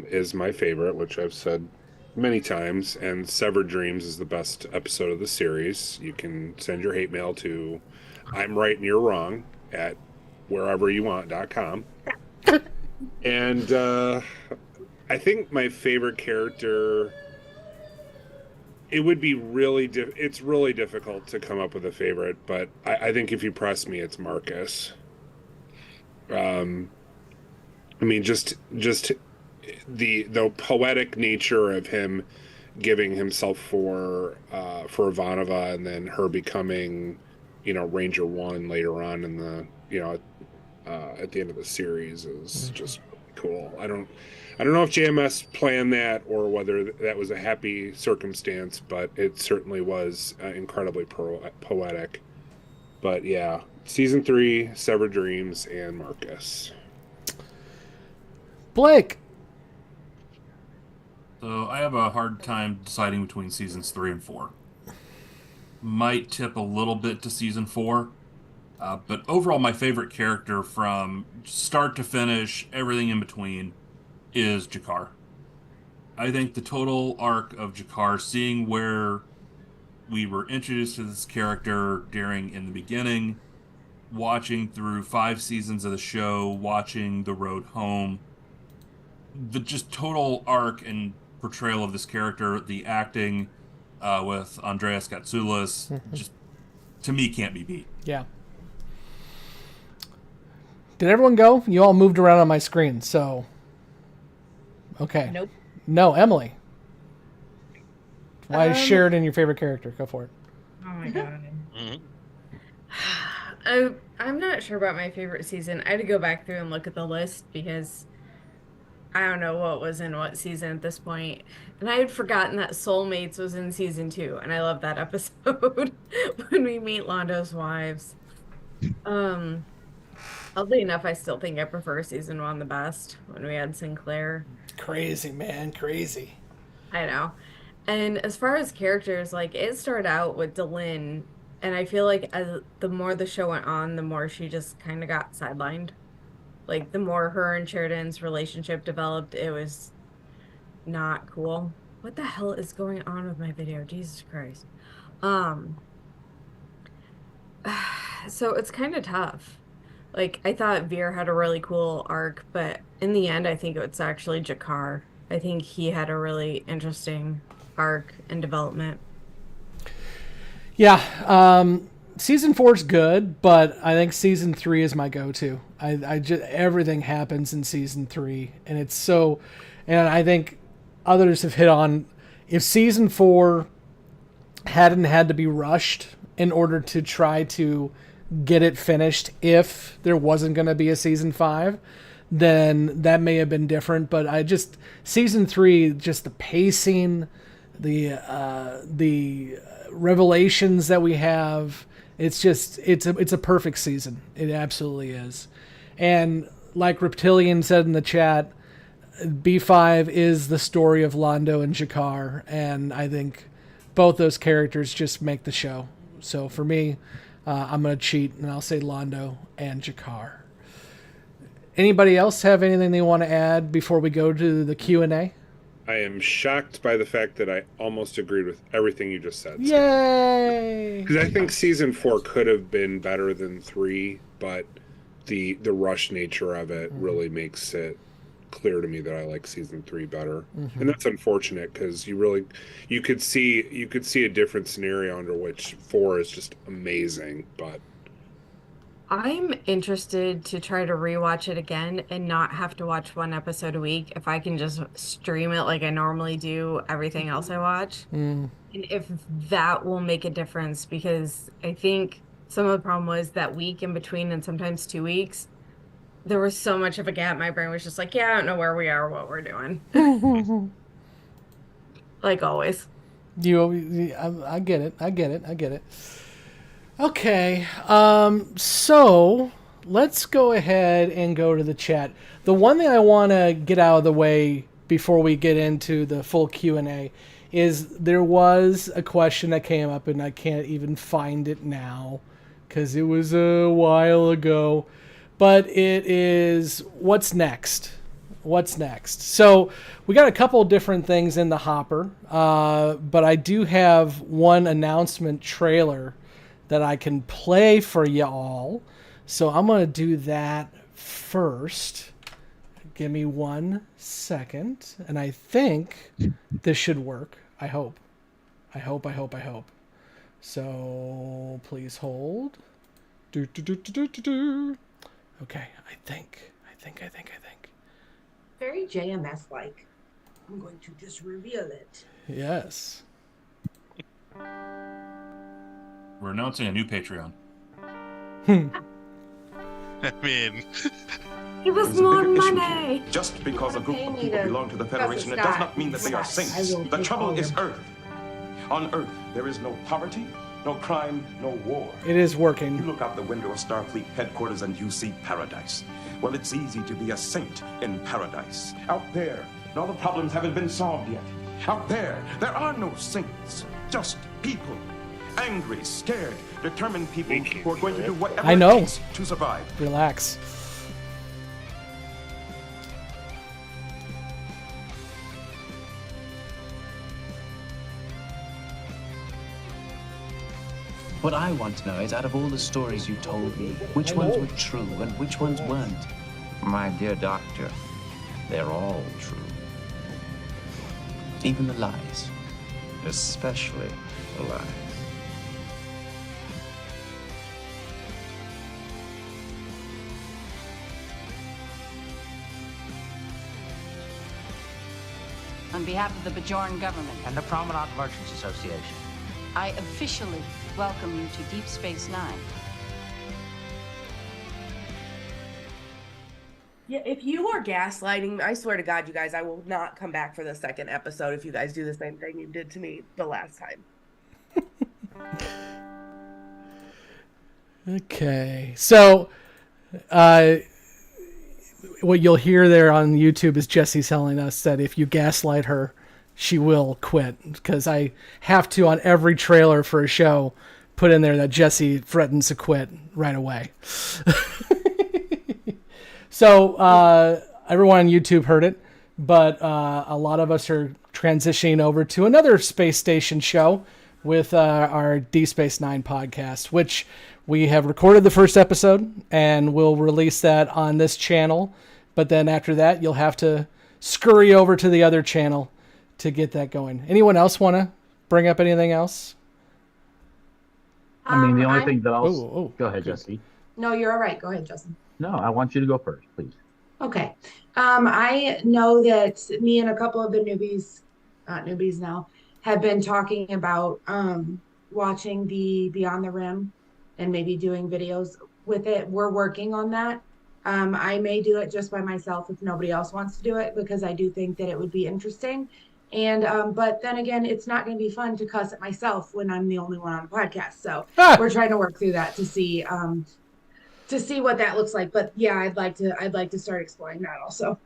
is my favorite, which I've said many times, and Severed Dreams is the best episode of the series. You can send your hate mail to I'm right and you're wrong at whereveryouwant.com. And I think my favorite character, it would be it's really difficult to come up with a favorite, but I think if you press me, it's Marcus. Um, I mean, just the poetic nature of him giving himself for Ivanova, and then her becoming, Ranger One later on in the at the end of the series is just really cool. I don't know if JMS planned that or whether that was a happy circumstance, but it certainly was incredibly poetic. But yeah, season 3, Severed Dreams, and Marcus. Blake. So I have a hard time deciding between seasons 3 and 4. Might tip a little bit to season 4. But overall, my favorite character from start to finish, everything in between, is Jakar. I think the total arc of Jakar, seeing where we were introduced to this character in the beginning, watching through 5 seasons of the show, watching the road home, the just total arc and portrayal of this character, the acting with Andreas Katsoulis, just to me can't be beat. Yeah. Did everyone go? You all moved around on my screen, so. Okay. Nope. No, Emily. Why is Sheridan your favorite character? Go for it. Oh my god. Mhm. I'm not sure about my favorite season. I had to go back through and look at the list because I don't know what was in what season at this point. And I had forgotten that Soulmates was in season 2, and I love that episode when we meet Londo's wives. Oddly enough, I still think I prefer season 1 the best when we had Sinclair. Crazy, man. Crazy. I know. And as far as characters, like it started out with Delyn, and I feel like as the more the show went on, the more she just kind of got sidelined. Like the more her and Sheridan's relationship developed, it was not cool. What the hell is going on with my video? Jesus Christ. So it's kind of tough. Like I thought Veer had a really cool arc, but in the end, I think it's actually Jakar. I think he had a really interesting arc and development. Yeah, season 4's good, but I think season 3 is my go-to. I just everything happens in season 3, and it's so. And I think others have hit on if season 4 hadn't had to be rushed in order to try to get it finished. If there wasn't going to be a season 5, then that may have been different. But season 3, just the pacing, the revelations that we have, it's a perfect season. It absolutely is. And like Reptilian said in the chat, B5 is the story of Londo and Jakar, and I think both those characters just make the show. So for me, I'm going to cheat, and I'll say Londo and Jakar. Anybody else have anything they want to add before we go to the Q&A? I am shocked by the fact that I almost agreed with everything you just said. Yay! Because I think season 4 could have been better than 3, but the rush nature of it really makes it clear to me that I like season 3 better. And that's unfortunate because you could see a different scenario under which 4 is just amazing. But I'm interested to try to rewatch it again and not have to watch one episode a week. If I can just stream it like I normally do everything else I watch. And if that will make a difference, because I think some of the problem was that week in between and sometimes 2 weeks, there was so much of a gap. My brain was just like, yeah, I don't know where we are or what we're doing. Like always. I get it. Okay, so let's go ahead and go to the chat. The one thing I want to get out of the way before we get into the full Q&A is there was a question that came up, and I can't even find it now because it was a while ago. But it is, what's next? What's next? So we got a couple different things in the hopper, but I do have one announcement trailer that I can play for y'all. So I'm going to do that first. Give me 1 second. And I think this should work. I hope. I hope. So please hold. Okay, I think. Very JMS like. I'm going to just reveal it. Yes. We're announcing a new Patreon. I mean, Give us There's a more bigger issue money. here. Just because a group Pay of me people to belong to the press Federation, the it does sky. not mean that they are Yes, I saints. will The take trouble all is of them. Earth. On Earth, there is no poverty, no crime, no war. It is You working. look out the window of Starfleet headquarters and you see paradise. Well, it's easy to be a saint in paradise. Out there, and all the problems haven't been solved yet. Out there are no saints, just people. Angry, scared, determined people who are going to do whatever I know. it takes to survive. Relax. What I want to know is, out of all the stories you told me, which ones were true and which ones weren't? My dear doctor, they're all true, Even the lies. especially the lies. On behalf of the Bajoran government And the Promenade Merchants Association. I officially welcome you to Deep Space Nine. Yeah, if you are gaslighting, I swear to God, you guys, I will not come back for the second episode if you guys do the same thing you did to me the last time. Okay. So, what you'll hear there on YouTube is Jessi telling us that if you gaslight her, she will quit. Because I have to, on every trailer for a show, put in there that Jessi threatens to quit right away. So, everyone on YouTube heard it, but a lot of us are transitioning over to another space station show with our D Space Nine podcast, which we have recorded the first episode and we'll release that on this channel. But then after that, you'll have to scurry over to the other channel to get that going. Anyone else want to bring up anything else? I mean, the only I'm- thing that I'll... Oh, Go ahead, Jessi. No, you're all right. Go ahead, Justin. No, I want you to go first, please. Okay. I know that me and a couple of the newbies, not newbies now, have been talking about watching the Beyond the Rim and maybe doing videos with it. We're working on that. I may do it just by myself if nobody else wants to do it, because I do think that it would be interesting. And but then again, it's not going to be fun to cuss at myself when I'm the only one on the podcast. So we're trying to work through that to see what that looks like. But yeah, I'd like to start exploring that also.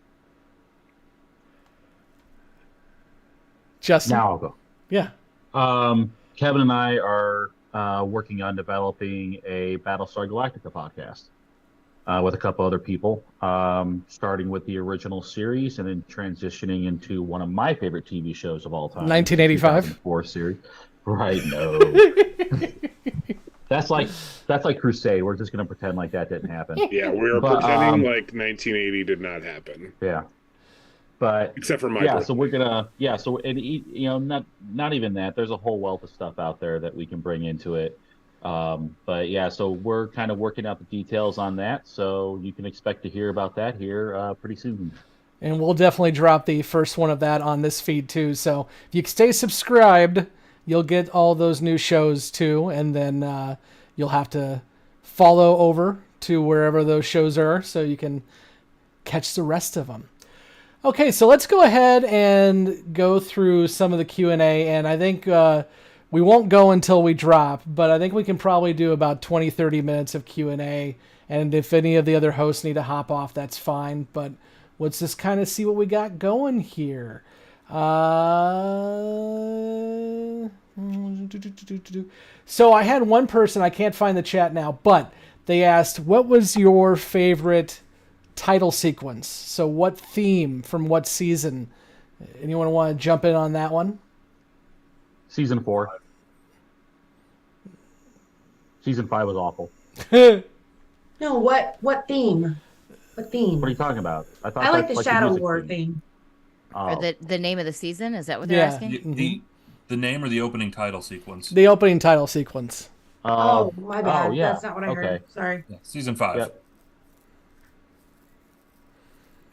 Justin? Now I'll go. Yeah. Kevin and I are working on developing a Battlestar Galactica podcast with a couple other people, starting with the original series and then transitioning into one of my favorite TV shows of all time. 1985? 2004 series. Right, no. That's like Crusade. We're just going to pretend like that didn't happen. Yeah, we're pretending like 1980 did not happen. Yeah. But except for Michael. Yeah, so we're gonna not even that. There's a whole wealth of stuff out there that we can bring into it. But yeah, so we're kind of working out the details on that. So you can expect to hear about that here pretty soon. And we'll definitely drop the first one of that on this feed too. So if you stay subscribed, you'll get all those new shows too. And then you'll have to follow over to wherever those shows are so you can catch the rest of them. Okay, so let's go ahead and go through some of the Q&A. And I think we won't go until we drop, but I think we can probably do about 20, 30 minutes of Q&A. And if any of the other hosts need to hop off, that's fine. But let's just kind of see what we got going here. So I had one person, I can't find the chat now, but they asked, what was your favorite title sequence? So what theme from what season? Anyone want to jump in on that one? Season 4. Season 5 was awful. No, what theme? What theme? What are you talking about? I thought I like that's the like Shadow music War theme. theme. Or Oh, the name of the season? Is that what they're Yeah. asking? The name or the opening title sequence? The opening title sequence. Oh, my bad. Oh, yeah. That's not what I Okay. heard. Sorry. Yeah, season 5. Yep.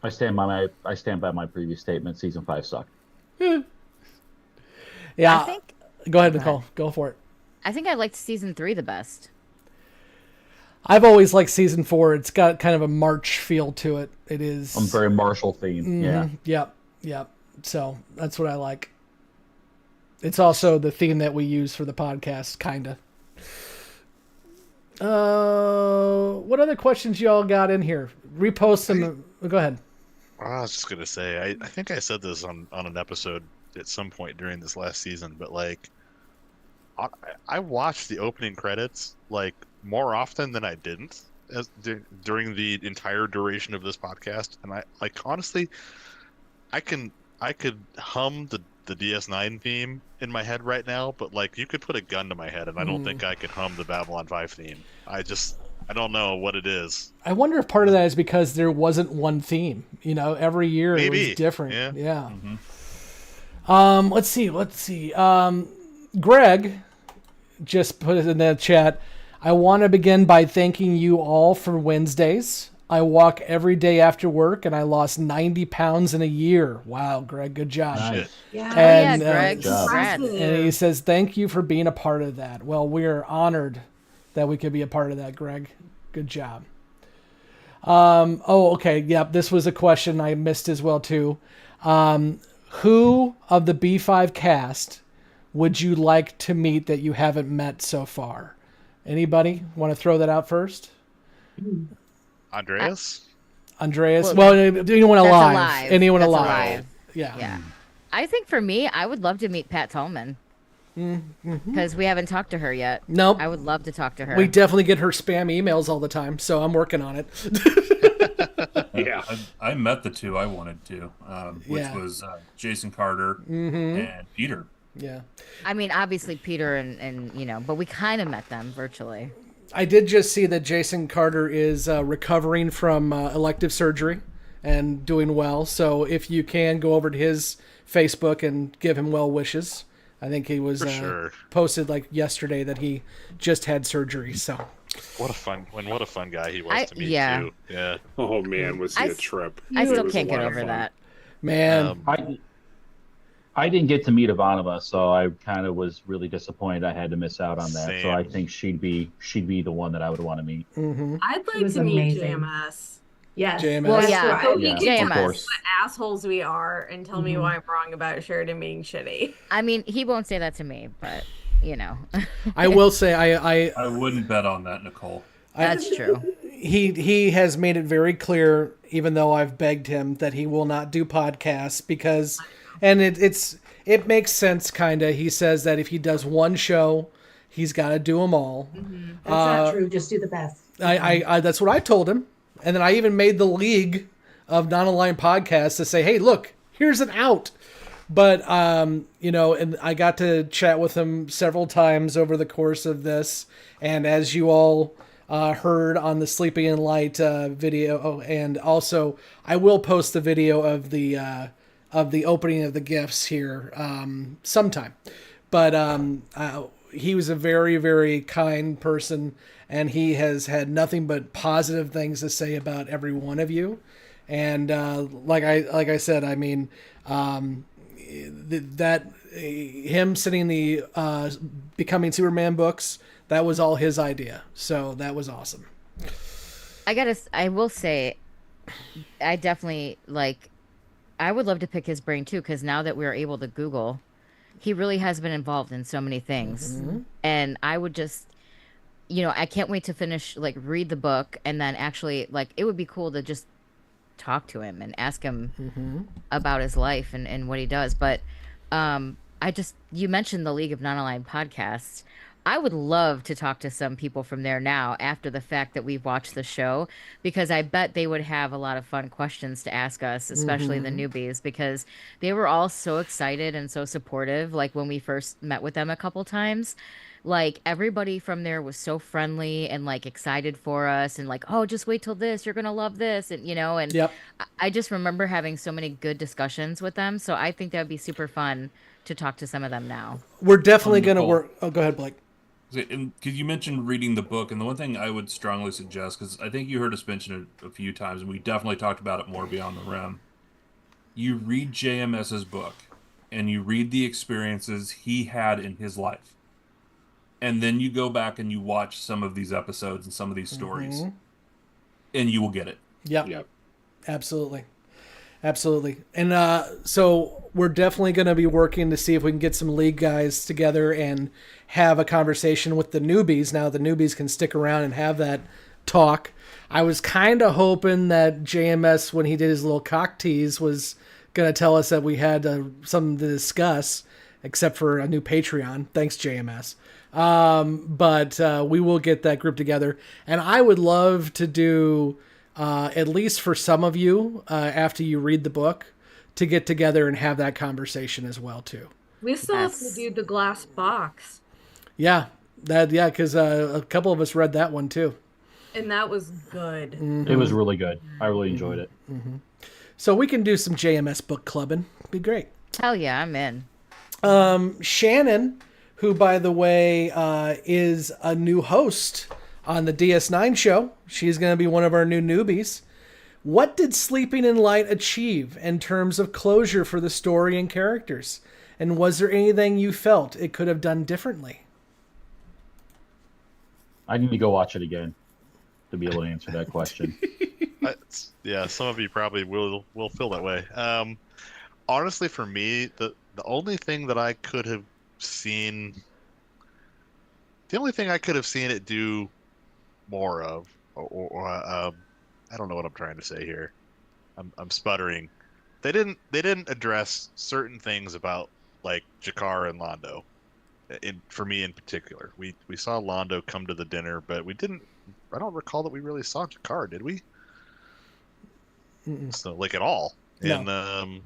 I stand by my previous statement. Season 5 sucked. Yeah. I think. Go ahead, Go Nicole. ahead. Go for it. I think I liked season 3 the best. I've always liked season 4. It's got kind of a March feel to it. It is. Very martial theme. Yeah. Yep. So that's what I like. It's also the theme that we use for the podcast, kinda. What other questions y'all got in here? Repost them. Go ahead. I was just gonna say, I think I said this on an episode at some point during this last season, but like, I watched the opening credits like more often than I didn't during the entire duration of this podcast, and I like honestly, I could hum the DS9 theme in my head right now, but like you could put a gun to my head, and I don't think I could hum the Babylon 5 theme. I don't know what it is. I wonder if part of that is because there wasn't one theme. You know, every year it was different. Yeah. Mm-hmm. Let's see. Greg just put it in the chat. I want to begin by thanking you all for Wednesdays. I walk every day after work, and I lost 90 pounds in a year. Wow, Greg, good job. Nice. Yeah. And, Greg. Congrats. and he says, thank you for being a part of that. Well, we're honored that we could be a part of that, Greg. Good job. Okay. Yep. This was a question I missed as well, too. Who of the B5 cast would you like to meet that you haven't met so far? Anybody want to throw that out first? Andreas? Well, anyone alive. Anyone That's alive. Yeah. Yeah. I think for me, I would love to meet Pat Tallman. Because we haven't talked to her yet. Nope. I would love to talk to her. We definitely get her spam emails all the time, so I'm working on it. Yeah. I met the two I wanted to, which was Jason Carter and Peter. Yeah. I mean, obviously Peter and but we kind of met them virtually. I did just see that Jason Carter is recovering from elective surgery and doing well. So if you can, go over to his Facebook and give him well wishes. I think he was posted like yesterday that he just had surgery. So what a fun guy he was to meet too. Yeah. Oh man, was he a trip? I still can't get over that. Man, I didn't get to meet Ivanova, so I kind of was really disappointed I had to miss out on that. Same. So I think she'd be the one that I would want to meet. I'd like was to meet amazing. JMS. Yes. JMS. Well, That's yeah. right. So he Yeah, can of tell course. us what assholes we are and tell me why I'm wrong about Sheridan being shitty. I mean, he won't say that to me, but I will say I wouldn't bet on that, Nicole. That's true. He has made it very clear, even though I've begged him, that he will not do podcasts because, and it makes sense kind of. He says that if he does one show, he's got to do them all. That's not true. Just do the best. I that's what I told him. And then I even made the league of non-aligned podcasts to say, hey, look, here's an out. But, and I got to chat with him several times over the course of this. And as you all heard on the Sleeping in Light video, and also I will post the video of the opening of the gifts here sometime. But he was a very, very kind person, and he has had nothing but positive things to say about every one of you. And like I said, I mean, that him sending the Becoming Superman books, that was all his idea. So that was awesome. I will say, I definitely I would love to pick his brain too, because now that we're able to Google, he really has been involved in so many things. And I would just, I can't wait to finish, read the book, and then actually, it would be cool to just talk to him and ask him about his life and what he does. But you mentioned the League of Non-Aligned Podcasts. I would love to talk to some people from there now after the fact that we've watched the show, because I bet they would have a lot of fun questions to ask us, especially the newbies, because they were all so excited and so supportive. Like when we first met with them a couple times, Like everybody from there was so friendly and like excited for us and like, oh, just wait till this, you're gonna love this, and and Yep. I just remember having so many good discussions with them. So I think that would be super fun to talk to some of them now. We're definitely going to Nicole. work. Oh, go ahead, Blake. Because you mentioned reading the book, and the one thing I would strongly suggest, because I think you heard us mention it a few times, and we definitely talked about it more Beyond the Rim. You read JMS's book, and you read the experiences he had in his life, and then you go back and you watch some of these episodes and some of these stories, and you will get it. Yep. Absolutely. Absolutely. And so we're definitely going to be working to see if we can get some league guys together and have a conversation with the newbies. Now the newbies can stick around and have that talk. I was kind of hoping that JMS, when he did his little cock tease, was going to tell us that we had something to discuss, except for a new Patreon. Thanks, JMS. But we will get that group together. And I would love to do... at least for some of you, after you read the book, to get together and have that conversation as well too. We still have to do the glass box. Yeah, because a couple of us read that one too, and that was good. It was really good. I really enjoyed it. So we can do some JMS book clubbing. It'd be great. Hell yeah, I'm in. Shannon, who by the way is a new host on the DS9 show. She's going to be one of our new newbies. What did Sleeping in Light achieve in terms of closure for the story and characters? And was there anything you felt it could have done differently? I need to go watch it again to be able to answer that question. Yeah, some of you probably will feel that way. Honestly, for me, the only thing that I could have seen, the only thing I could have seen it do more of, or I don't know what I'm trying to say here. I'm sputtering. They didn't address certain things about like Jakar and Londo. For me in particular, we saw Londo come to the dinner, but we didn't. I don't recall that we really saw Jakar, did we? So like at all, No.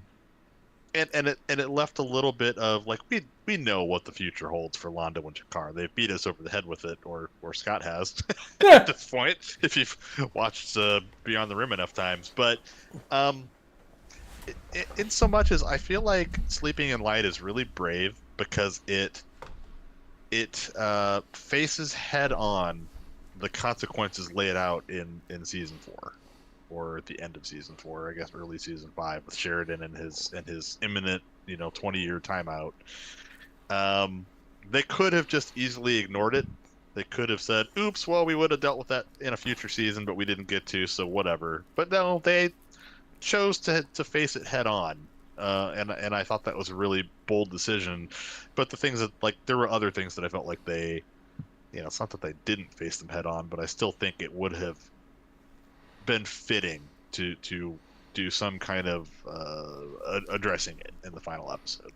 and it left a little bit of like we know what the future holds for Londo and Jakar. They've beat us over the head with it, or Scott has at this point, if you've watched Beyond the Rim enough times. But in so much as I feel like Sleeping in Light is really brave because it faces head on the consequences laid out in season 4. Or at the end of season 4, I guess early season 5, with Sheridan and his imminent 20-year timeout. They could have just easily ignored it. They could have said, "Oops, well, we would have dealt with that in a future season, but we didn't get to, so whatever." But no, they chose to face it head on, and I thought that was a really bold decision. But the things that there were other things that I felt like they, it's not that they didn't face them head on, but I still think it would have been fitting to do some kind of addressing it in the final episode.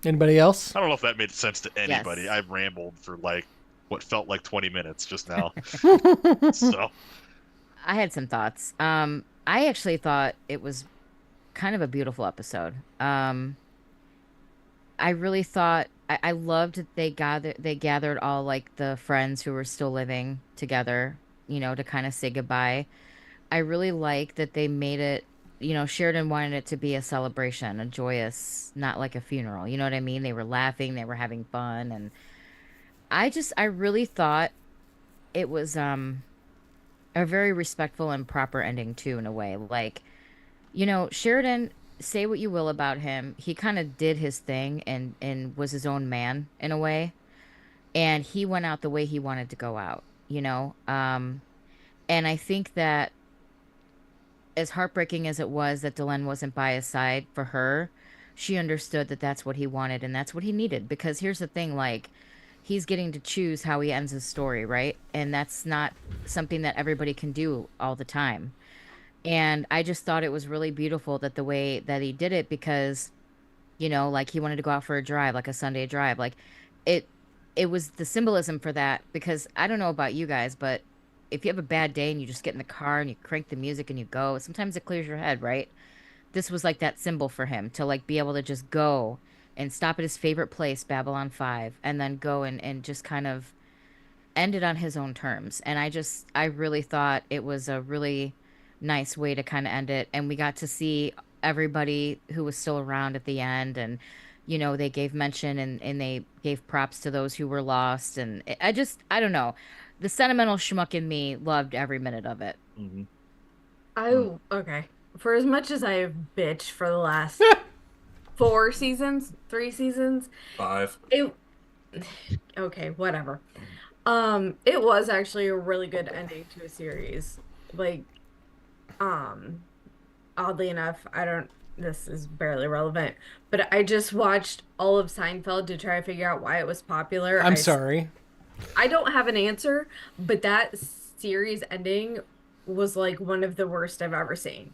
Anybody else? I don't know if that made sense to anybody. Yes. I rambled for what felt like 20 minutes just now. So I had some thoughts. I actually thought it was kind of a beautiful episode. I really thought I loved that they gathered all like the friends who were still living together, to kind of say goodbye. I really like that they made it, Sheridan wanted it to be a celebration, a joyous, not like a funeral. You know what I mean? They were laughing, they were having fun, and I really thought it was a very respectful and proper ending too, in a way. Like, Sheridan, say what you will about him, he kind of did his thing and was his own man in a way, and he went out the way he wanted to go out. And I think that as heartbreaking as it was that Delenn wasn't by his side for her, she understood that that's what he wanted and that's what he needed. Because here's the thing, like, he's getting to choose how he ends his story, right? And that's not something that everybody can do all the time. And I just thought it was really beautiful that the way that he did it, because, like he wanted to go out for a drive, like a Sunday drive. Like it was the symbolism for that, because I don't know about you guys, but if you have a bad day and you just get in the car and you crank the music and you go, sometimes it clears your head, right? This was like that symbol for him to like be able to just go and stop at his favorite place, Babylon 5, and then go and just kind of end it on his own terms. And I really thought it was a really nice way to kind of end it. And we got to see everybody who was still around at the end. And, you know, they gave mention and they gave props to those who were lost. And I don't know. The sentimental schmuck in me loved every minute of it. Okay. For as much as I have bitched for the last 3 seasons, 5. Okay, whatever. It was actually a really good ending to a series. Like, oddly enough, this is barely relevant, but I just watched all of Seinfeld to try to figure out why it was popular. I'm sorry. I don't have an answer, but that series ending was like one of the worst I've ever seen.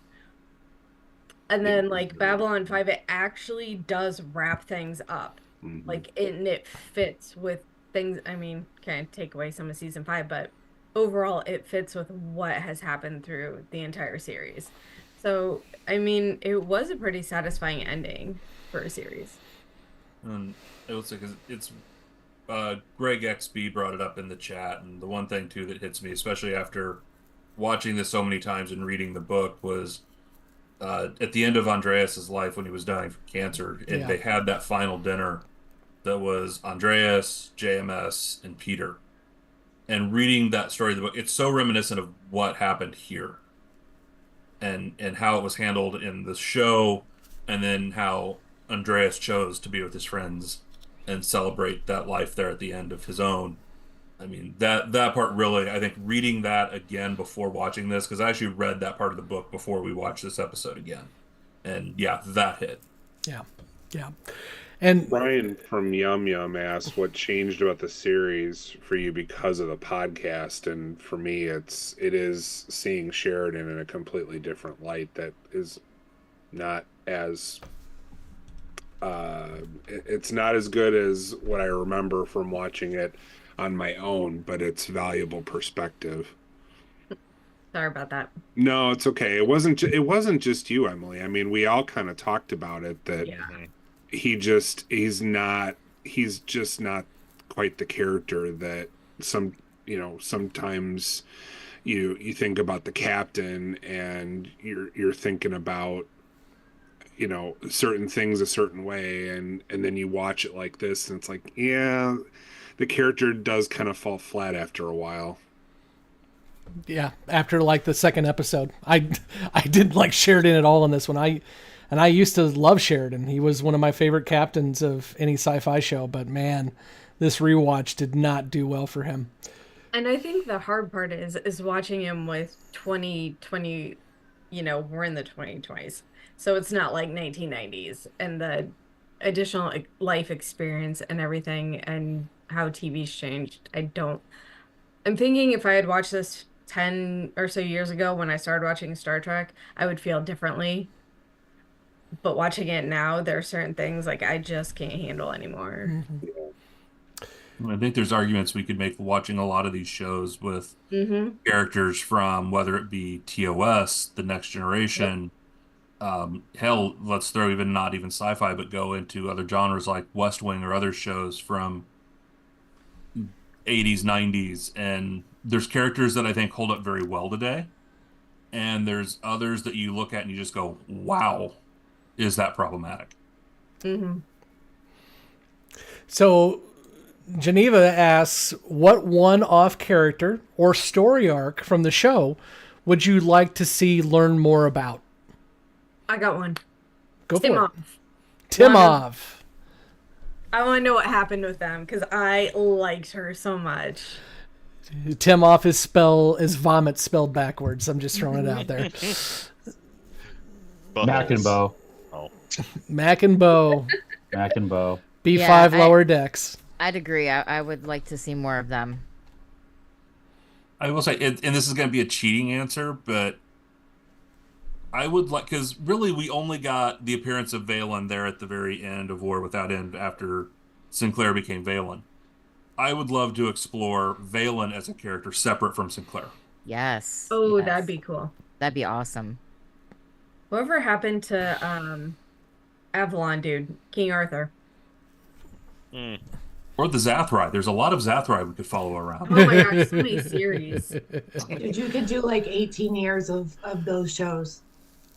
And then like Babylon 5, it actually does wrap things up. Like it fits with things. I mean, kind of take away some of season 5, but overall it fits with what has happened through the entire series. So, I mean, it was a pretty satisfying ending for a series. And it was because it's Greg XB brought it up in the chat, and the one thing too that hits me, especially after watching this so many times and reading the book, was at the end of Andreas's life when he was dying from cancer, and they had that final dinner that was Andreas, JMS, and Peter. And reading that story of the book, it's so reminiscent of what happened here, and how it was handled in the show, and then how Andreas chose to be with his friends and celebrate that life there at the end of his own. I mean, that part really, I think reading that again before watching this, because I actually read that part of the book before we watched this episode again. And yeah, that hit. Yeah. And Brian from Yum Yum asked what changed about the series for you because of the podcast, and for me it is seeing Sheridan in a completely different light that is not as it's not as good as what I remember from watching it on my own, but it's valuable perspective. Sorry about that. No, it's okay. It wasn't just you, Emily. I mean, we all kind of talked about it that he's just not quite the character that sometimes you think about the captain and you're thinking about certain things a certain way, and then you watch it like this and it's like, yeah, the character does kind of fall flat after a while. Yeah, after like the second episode, I didn't like Sheridan at all in this one. I used to love Sheridan. He was one of my favorite captains of any sci-fi show, but man, this rewatch did not do well for him. And I think the hard part is watching him with 2020, we're in the 2020s. So it's not like 1990s, and the additional life experience and everything and how TV's changed. I'm thinking if I had watched this 10 or so years ago when I started watching Star Trek, I would feel differently. But watching it now, there are certain things like I just can't handle anymore. I think there's arguments we could make watching a lot of these shows with characters from whether it be TOS, The Next Generation, hell, let's throw even not even sci-fi, but go into other genres like West Wing or other shows from 80s, 90s. And there's characters that I think hold up very well today. And there's others that you look at and you just go, wow, is that problematic? So Geneva asks, what one-off character or story arc from the show would you like to see learn more about? I got one. Go for Timov. it. Timov. I want to know what happened with them because I liked her so much. Timov is vomit spelled backwards. I'm just throwing it out there. Mac and Bo. Mac and Bo. Mac and Bo. B5 lower decks. I'd agree. I would like to see more of them. I will say, and this is going to be a cheating answer, but I would like, because really we only got the appearance of Valen there at the very end of War Without End after Sinclair became Valen. I would love to explore Valen as a character separate from Sinclair. Yes. Oh, yes. that'd be cool. That'd be awesome. Whatever happened to Avalon dude, King Arthur? Or the Zathrai. There's a lot of Zathrai we could follow around. Oh my gosh, so many series. Dude, you could do like 18 years of those shows.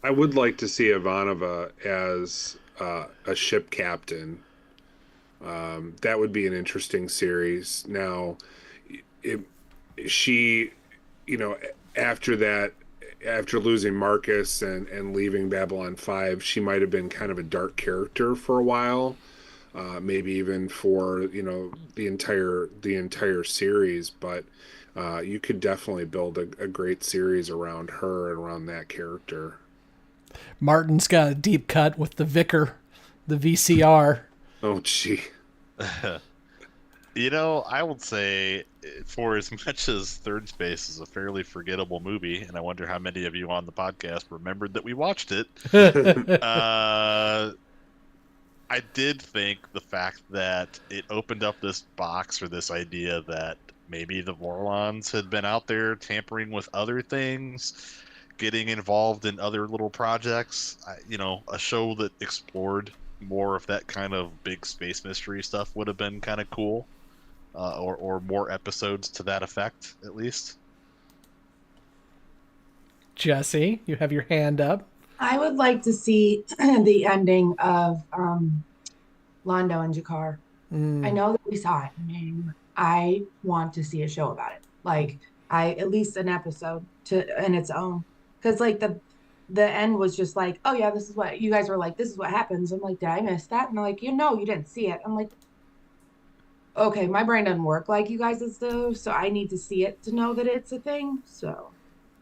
I would like to see Ivanova as a ship captain. That would be an interesting series. Now, she, after that, after losing Marcus and leaving Babylon 5, she might have been kind of a dark character for a while. Maybe even for the entire series, but you could definitely build a great series around her and around that character. Martin's got a deep cut with the Vicar, the VCR. Oh, gee. I would say, for as much as Third Space is a fairly forgettable movie, and I wonder how many of you on the podcast remembered that we watched it, I did think the fact that it opened up this box for this idea that maybe the Vorlons had been out there tampering with other things, getting involved in other little projects. A show that explored more of that kind of big space mystery stuff would have been kind of cool, or more episodes to that effect, at least. Jessi, you have your hand up. I would like to see the ending of Londo and Jakar. I know that we saw it. I want to see a show about it. Like, at least an episode in its own. Because like the end was just like, oh yeah, this is what you guys were like. This is what happens. I'm like, did I miss that? And they're like, you didn't see it. I'm like, okay, my brain doesn't work like you guys' do, so I need to see it to know that it's a thing. So.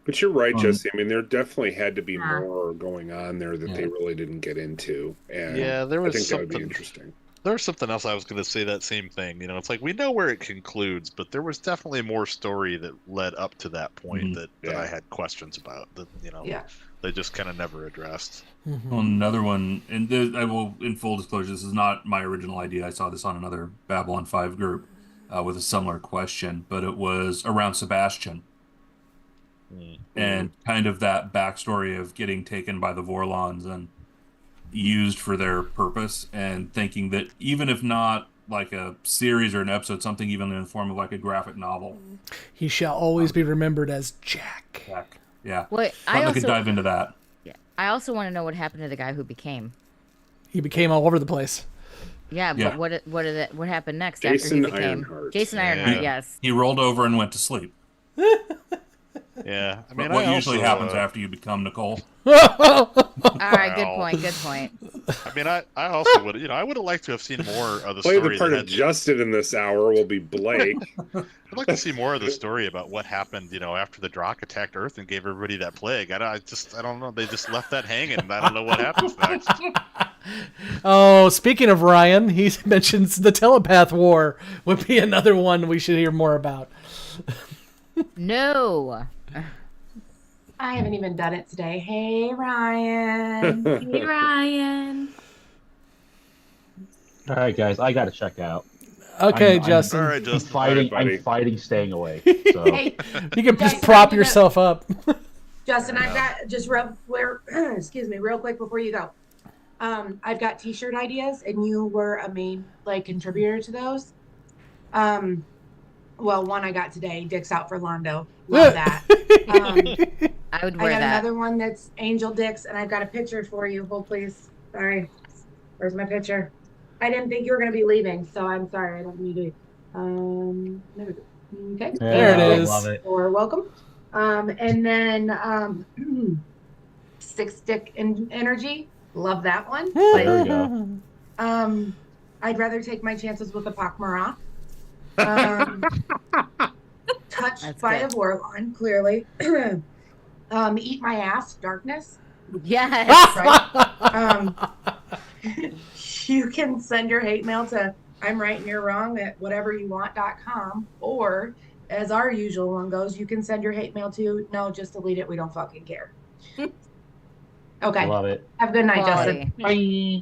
But you're right, Jessi. There definitely had to be more going on there that they really didn't get into. And there was I think something. that would be interesting. There's something else I was going to say, that same thing. It's like we know where it concludes, but there was definitely more story that led up to that point that I had questions about. That they just kind of never addressed. Well, another one, and I will, in full disclosure, this is not my original idea. I saw this on another Babylon 5 group with a similar question, but it was around Sebastian. And kind of that backstory of getting taken by the Vorlons and used for their purpose, and thinking that even if not like a series or an episode, something even in the form of like a graphic novel. He shall always be remembered as Jack. Yeah. Well, I could dive into that. Yeah. I also want to know what happened to the guy who became. He became all over the place. Yeah, but what happened next Jason after he became Ironheart. Jason Ironheart? Yes. He rolled over and went to sleep. Yeah, what usually happens after you become Nicole. All right, good point. I also would, I would have liked to have seen more of the story. The part of Justin in this hour will be Blake. I'd like to see more of the story about what happened, after the Drakh attacked Earth and gave everybody that plague. I don't know. They just left that hanging. I don't know what happens next. Oh, speaking of Ryan, he mentions the telepath war would be another one we should hear more about. No. I haven't even done it today. Hey, Ryan. Hey, Ryan. All right, guys, I got to check out. Okay, Justin. All right, Justin. I'm fighting staying away. So. Hey, you can just prop yourself up. Justin, I've got just excuse me, real quick before you go. I've got T-shirt ideas, and you were a main contributor to those. Well, one I got today, Dicks Out for Londo. Love that. I would wear I got that. another one that's Angel Dicks, and I've got a picture for you. Hold, please. Sorry. Where's my picture? I didn't think you were going to be leaving, so I'm sorry. I don't need to. There we go. Okay. There it is. Love it. You're welcome. And then Six Stick Energy. Love that one. There we go. I'd rather take my chances with a Pak Marat. Touched That's by good. a Vorlon, clearly. Eat My Ass, Darkness. Yes. Right? You can send your hate mail to I'm right and you're wrong at whateveryouwant.com, or as our usual one goes, you can send your hate mail to no, just delete it. We don't fucking care. Okay. Love it. Have a good night, Quality. Justin. Bye.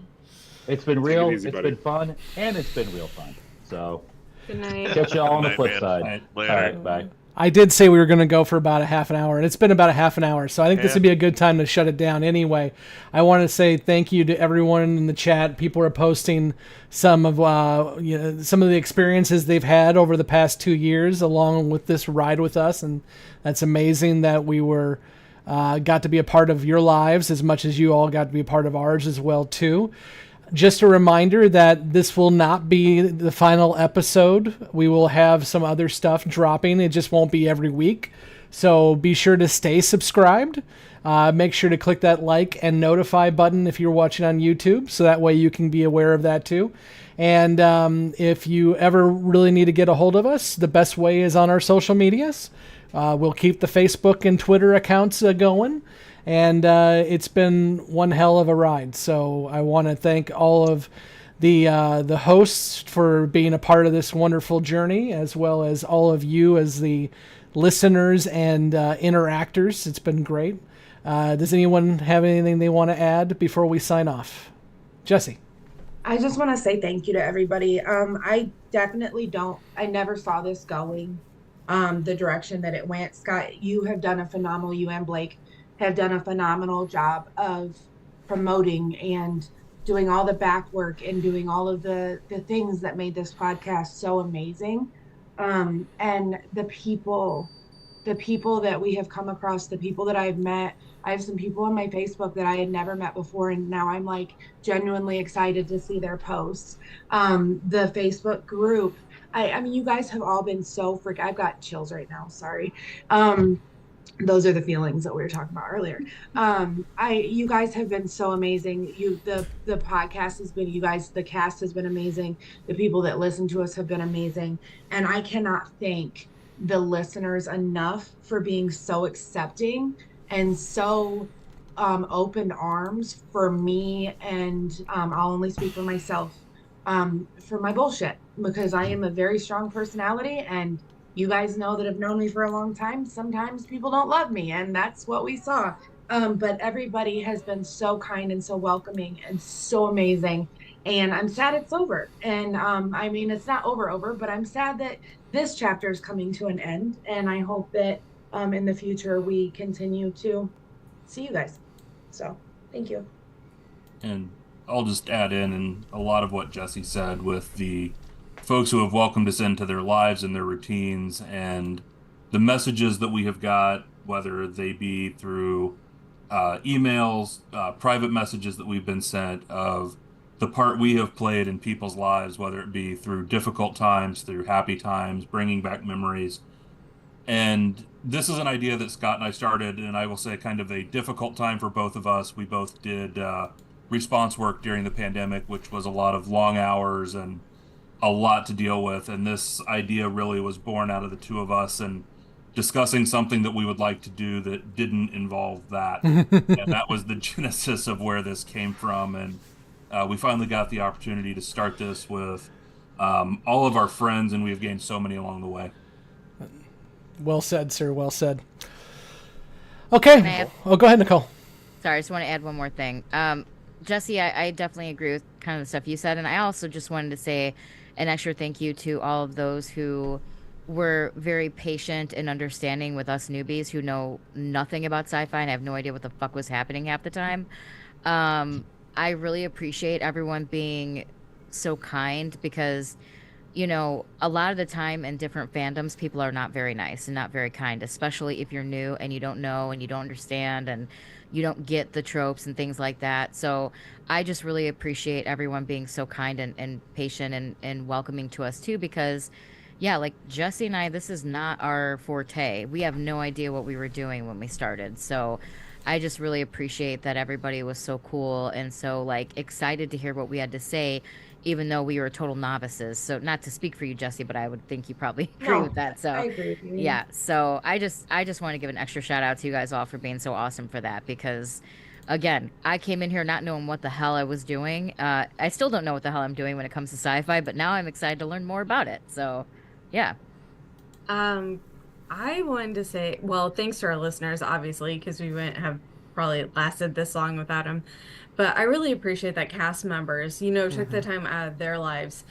It's been real. easy, It's buddy. been fun, and it's been real fun. So Good night. catch y'all on the Good night, flip man. side. Right. Later. All right, bye. I did say we were going to go for about a half an hour, and it's been about a half an hour. So I think this would be a good time to shut it down anyway. I want to say thank you to everyone in the chat. People are posting some of some of the experiences they've had over the past 2 years along with this ride with us, and that's amazing that we were got to be a part of your lives as much as you all got to be a part of ours as well too. Just a reminder that this will not be the final episode. We will have some other stuff dropping. It just won't be every week. So be sure to stay subscribed. Make sure to click that like and notify button if you're watching on YouTube, so that way you can be aware of that too. And if you ever really need to get a hold of us, the best way is on our social medias. We'll keep the Facebook and Twitter accounts going. And it's been one hell of a ride. So I want to thank all of the hosts for being a part of this wonderful journey, as well as all of you as the listeners and interactors. It's been great. Does anyone have anything they want to add before we sign off? Jessi. I just want to say thank you to everybody. I never saw this going the direction that it went. Scott, you have done a phenomenal, you and Blake have done a phenomenal job of promoting and doing all the back work and doing all of the things that made this podcast so amazing. And the people that we have come across, the people that I've met. I have some people on my Facebook that I had never met before, and now I'm like genuinely excited to see their posts. The Facebook group, I mean, you guys have all been so I've got chills right now, sorry. Those are the feelings that we were talking about earlier. You guys have been so amazing. The podcast has been, you guys, the cast has been amazing. The people that listen to us have been amazing. And I cannot thank the listeners enough for being so accepting and so open arms for me. And I'll only speak for myself for my bullshit, because I am a very strong personality, and you guys know that have known me for a long time. Sometimes people don't love me, and that's what we saw. But everybody has been so kind and so welcoming and so amazing. And I'm sad it's over. And I mean, it's not over, but I'm sad that this chapter is coming to an end. And I hope that in the future we continue to see you guys. So thank you. And I'll just add in a lot of what Jessi said with the folks who have welcomed us into their lives and their routines, and the messages that we have got, whether they be through emails, private messages that we've been sent, of the part we have played in people's lives, whether it be through difficult times, through happy times, bringing back memories. And this is an idea that Scott and I started, and I will say kind of a difficult time for both of us. We both did response work during the pandemic, which was a lot of long hours and a lot to deal with. And this idea really was born out of the two of us and discussing something that we would like to do that didn't involve that. And that was the genesis of where this came from. And we finally got the opportunity to start this with all of our friends, and we've gained so many along the way. Well said, sir. Well said. Okay. Go ahead, Nicole. Sorry, I just want to add one more thing. Jessi, I definitely agree with kind of the stuff you said. And I also just wanted to say an extra thank you to all of those who were very patient and understanding with us newbies who know nothing about sci-fi and have no idea what the fuck was happening half the time. I really appreciate everyone being so kind, because, you know, a lot of the time in different fandoms, people are not very nice and not very kind, especially if you're new and you don't know and you don't understand and you don't get the tropes and things like that. So I just really appreciate everyone being so kind and patient and welcoming to us too, because yeah, like Jessi and I, this is not our forte. We have no idea what we were doing when we started. So I just really appreciate that everybody was so cool and so like excited to hear what we had to say, even though we were total novices. So not to speak for you, Jessi, but I would think you probably agree with that. So I agree with you. Yeah. So I just want to give an extra shout out to you guys all for being so awesome for that, because again, I came in here not knowing what the hell I was doing. I still don't know what the hell I'm doing when it comes to sci-fi, but now I'm excited to learn more about it. So yeah. I wanted to say, well, thanks to our listeners, obviously, because we wouldn't have probably lasted this long without them. But I really appreciate that cast members, you know, took the time out of their lives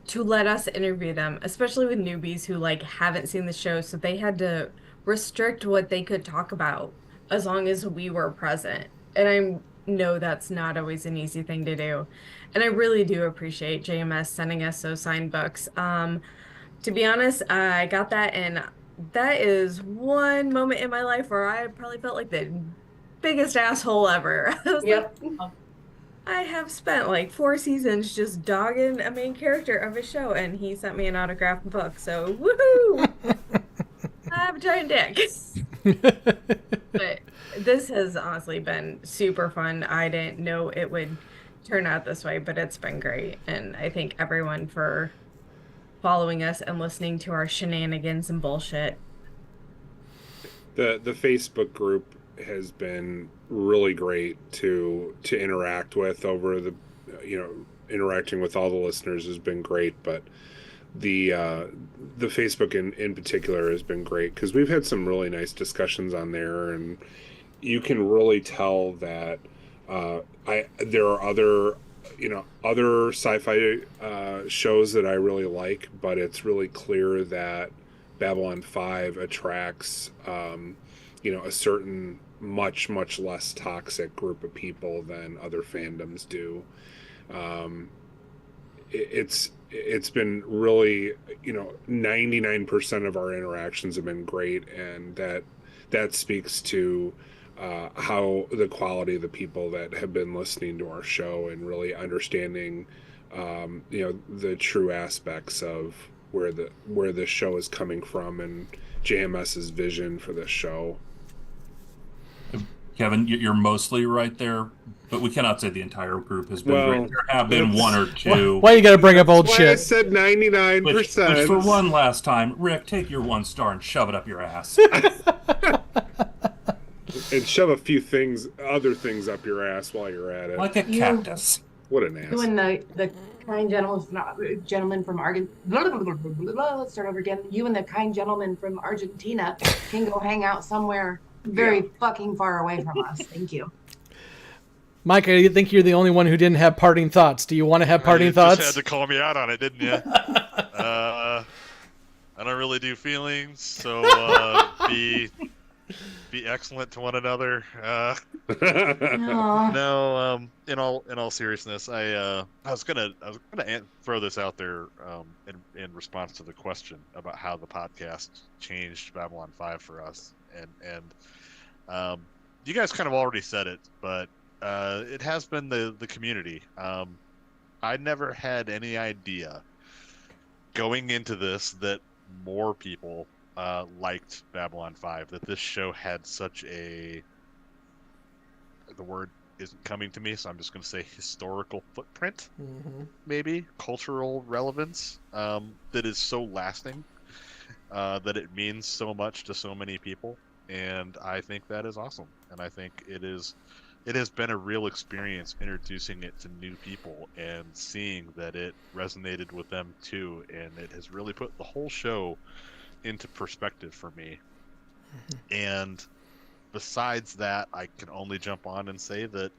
to let us interview them, especially with newbies who like haven't seen the show, so they had to restrict what they could talk about as long as we were present. And I know that's not always an easy thing to do. And I really do appreciate JMS sending us those signed books. To be honest, I got that, and that is one moment in my life where I probably felt like the biggest asshole ever. I was Yep. like, oh, I have spent like 4 seasons just dogging a main character of a show, and he sent me an autographed book. So woohoo! I have a giant dick. But this has honestly been super fun. I didn't know it would turn out this way, but it's been great. And I thank everyone for following us and listening to our shenanigans and bullshit. The Facebook group has been really great to interact with over the, interacting with all the listeners has been great, but the Facebook in particular has been great because we've had some really nice discussions on there, and you can really tell that there are other sci-fi shows that I really like, but it's really clear that Babylon 5 attracts a certain much less toxic group of people than other fandoms do. It's been really, 99% of our interactions have been great, and that speaks to how the quality of the people that have been listening to our show and really understanding the true aspects of where the show is coming from and JMS's vision for this show. Kevin, you're mostly right there, but we cannot say the entire group has been Well, great. There have been one or two. Why you got to bring up old Why I shit? said 99%. Which for one last time, Rick, take your 1 star and shove it up your ass. And shove a few other things up your ass while you're at it. Like a cactus. What an ass. You and the kind gentleman from Argentina. Let's start over again. You and the kind gentleman from Argentina can go hang out somewhere very fucking far away from us. Thank you. Mike, I think you're the only one who didn't have parting thoughts. Do you want to have parting thoughts? You just had to call me out on it, didn't you? I don't really do feelings, so be excellent to one another. No, in all seriousness, I was gonna throw this out there in response to the question about how the podcast changed Babylon 5 for us, and you guys kind of already said it, but it has been the community. I never had any idea going into this that more people liked Babylon 5, that this show had such the word isn't coming to me, so I'm just going to say historical footprint, maybe cultural relevance, that is so lasting, that it means so much to so many people, and I think that is awesome. And I think it has been a real experience introducing it to new people and seeing that it resonated with them too, and it has really put the whole show into perspective for me. And besides that, I can only jump on and say that,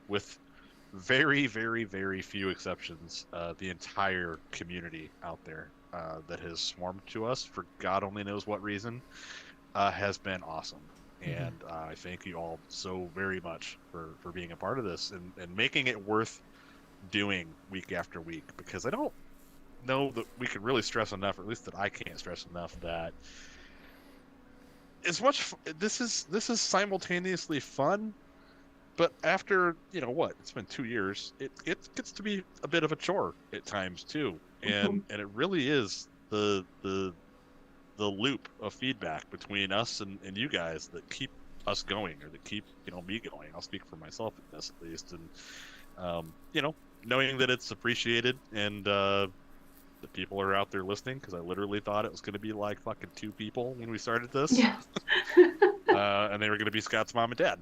with very, very, very few exceptions, the entire community out there that has swarmed to us for God only knows what reason has been awesome. And I thank you all so very much for being a part of this and making it worth doing week after week, because I don't know that we can really stress enough, or at least that I can't stress enough, that as much this is simultaneously fun, but after it's been 2 years, it gets to be a bit of a chore at times too, and it really is the loop of feedback between us and you guys that keep us going, or that keep me going. I'll speak for myself at this, at least, and knowing that it's appreciated, and the people are out there listening, because I literally thought it was going to be like fucking 2 people when we started this. Yeah. And they were going to be Scott's mom and dad.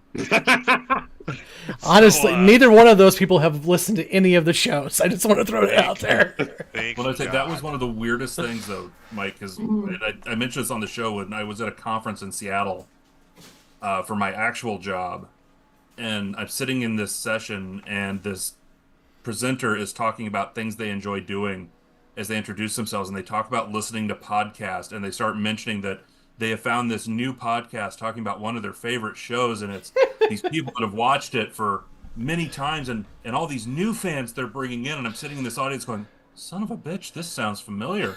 Honestly, neither one of those people have listened to any of the shows. I just want to throw it out there. Well, I think that was one of the weirdest things, though, Mike, because I mentioned this on the show when I was at a conference in Seattle for my actual job, and I'm sitting in this session, and this presenter is talking about things they enjoy doing, as they introduce themselves and they talk about listening to podcasts, and they start mentioning that they have found this new podcast talking about one of their favorite shows, and it's these people that have watched it for many times, and all these new fans they're bringing in, and I'm sitting in this audience going, son of a bitch, this sounds familiar.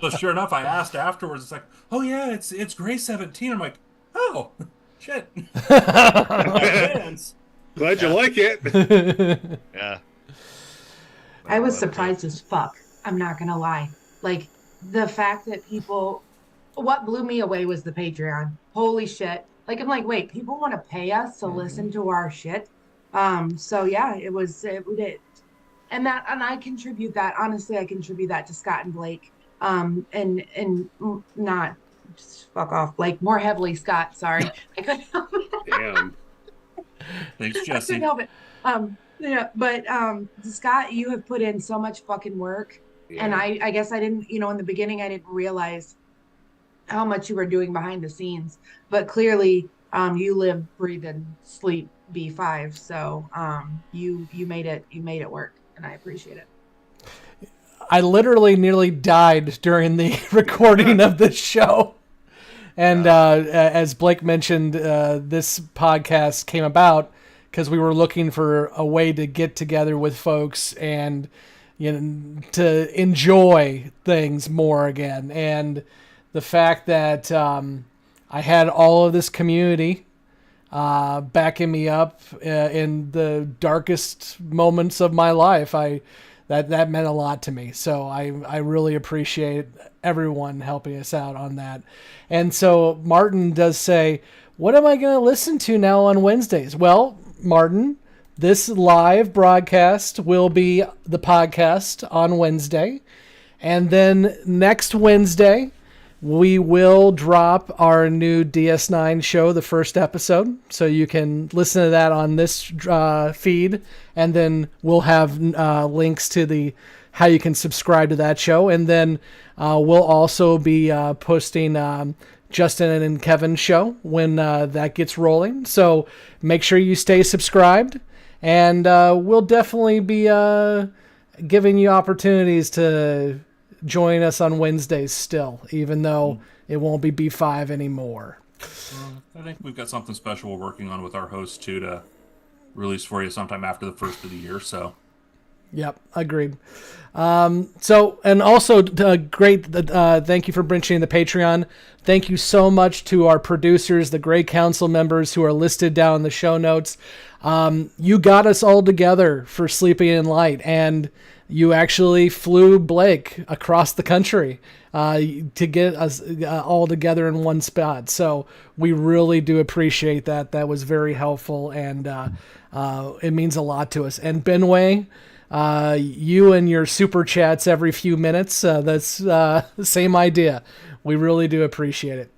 So sure enough, I asked afterwards, it's like, oh yeah, it's Gray 17. I'm like, oh, shit. Fans. Glad you like it. Yeah. I was surprised as fuck. I'm not gonna lie. Like the fact that people, what blew me away was the Patreon. Holy shit! Like I'm like, wait, people want to pay us to listen to our shit. So yeah, it did, and I contribute that. Honestly, I contribute that to Scott and Blake. And not just fuck off, Blake. More heavily, Scott. Sorry, I couldn't help it. Damn. Thanks, I couldn't Jessi. help it. Yeah, but Scott, you have put in so much fucking work, and I guess I didn't, in the beginning I didn't realize how much you were doing behind the scenes, but clearly you live, breathe, and sleep B5, so you made it work, and I appreciate it. I literally nearly died during the recording of this show. And as Blake mentioned, this podcast came about because we were looking for a way to get together with folks and to enjoy things more again. And the fact that I had all of this community backing me up in the darkest moments of my life, that meant a lot to me. So I really appreciate everyone helping us out on that. And so Martin does say, what am I going to listen to now on Wednesdays? Well, Martin, this live broadcast will be the podcast on Wednesday. And then next Wednesday, we will drop our new DS9 show, the first episode. So you can listen to that on this feed. And then we'll have links to how you can subscribe to that show. And then we'll also be posting Justin and Kevin's show when that gets rolling. So make sure you stay subscribed. And we'll definitely be giving you opportunities to join us on Wednesdays still, even though it won't be B5 anymore. I think we've got something special we're working on with our host too to release for you sometime after the first of the year. So, yep, agreed. So, and also great. Thank you for mentioning the Patreon. Thank you so much to our producers, the Grey Council members who are listed down in the show notes. You got us all together for Sleeping in Light, and you actually flew Blake across the country to get us all together in one spot. So we really do appreciate that. That was very helpful, and it means a lot to us. And Benway, you and your super chats every few minutes, that's the same idea. We really do appreciate it.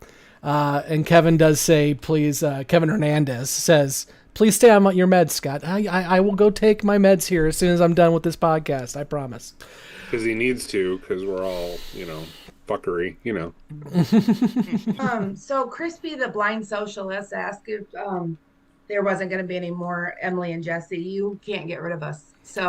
And Kevin does say, please, Kevin Hernandez says, please stay on your meds, Scott. I will go take my meds here as soon as I'm done with this podcast. I promise. Because he needs to, because we're all, fuckery, So Crispy the Blind Socialist asked if there wasn't going to be any more Emily and Jessi. You can't get rid of us. So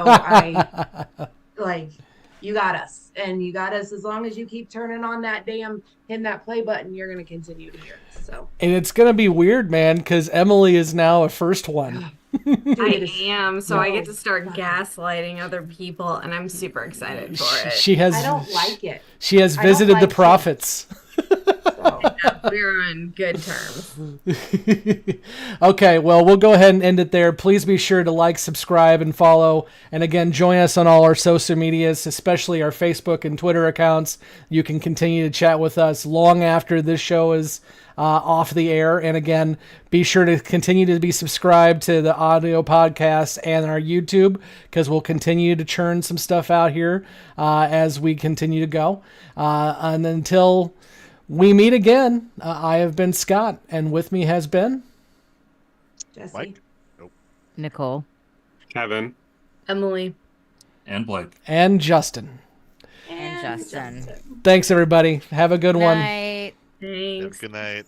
you got us. And you got us as long as you keep turning on that hitting that play button, you're going to continue to hear us. So. And it's going to be weird, man, because Emily is now a first one. I am, so I get to start gaslighting other people, and I'm super excited for it. She has. I don't like it. She has visited the prophets. We're on good terms. Okay, well, we'll go ahead and end it there. Please be sure to like, subscribe, and follow. And again, join us on all our social medias, especially our Facebook and Twitter accounts. You can continue to chat with us long after this show is off the air. And again, be sure to continue to be subscribed to the audio podcast and our YouTube, because we'll continue to churn some stuff out here as we continue to go. And until we meet again, I have been Scott, and with me has been Jessi, Mike? Nope. Nicole, Kevin, Emily, and Blake, and Justin. and Justin. Thanks, everybody. Have a good one. Night. Thanks. Good night.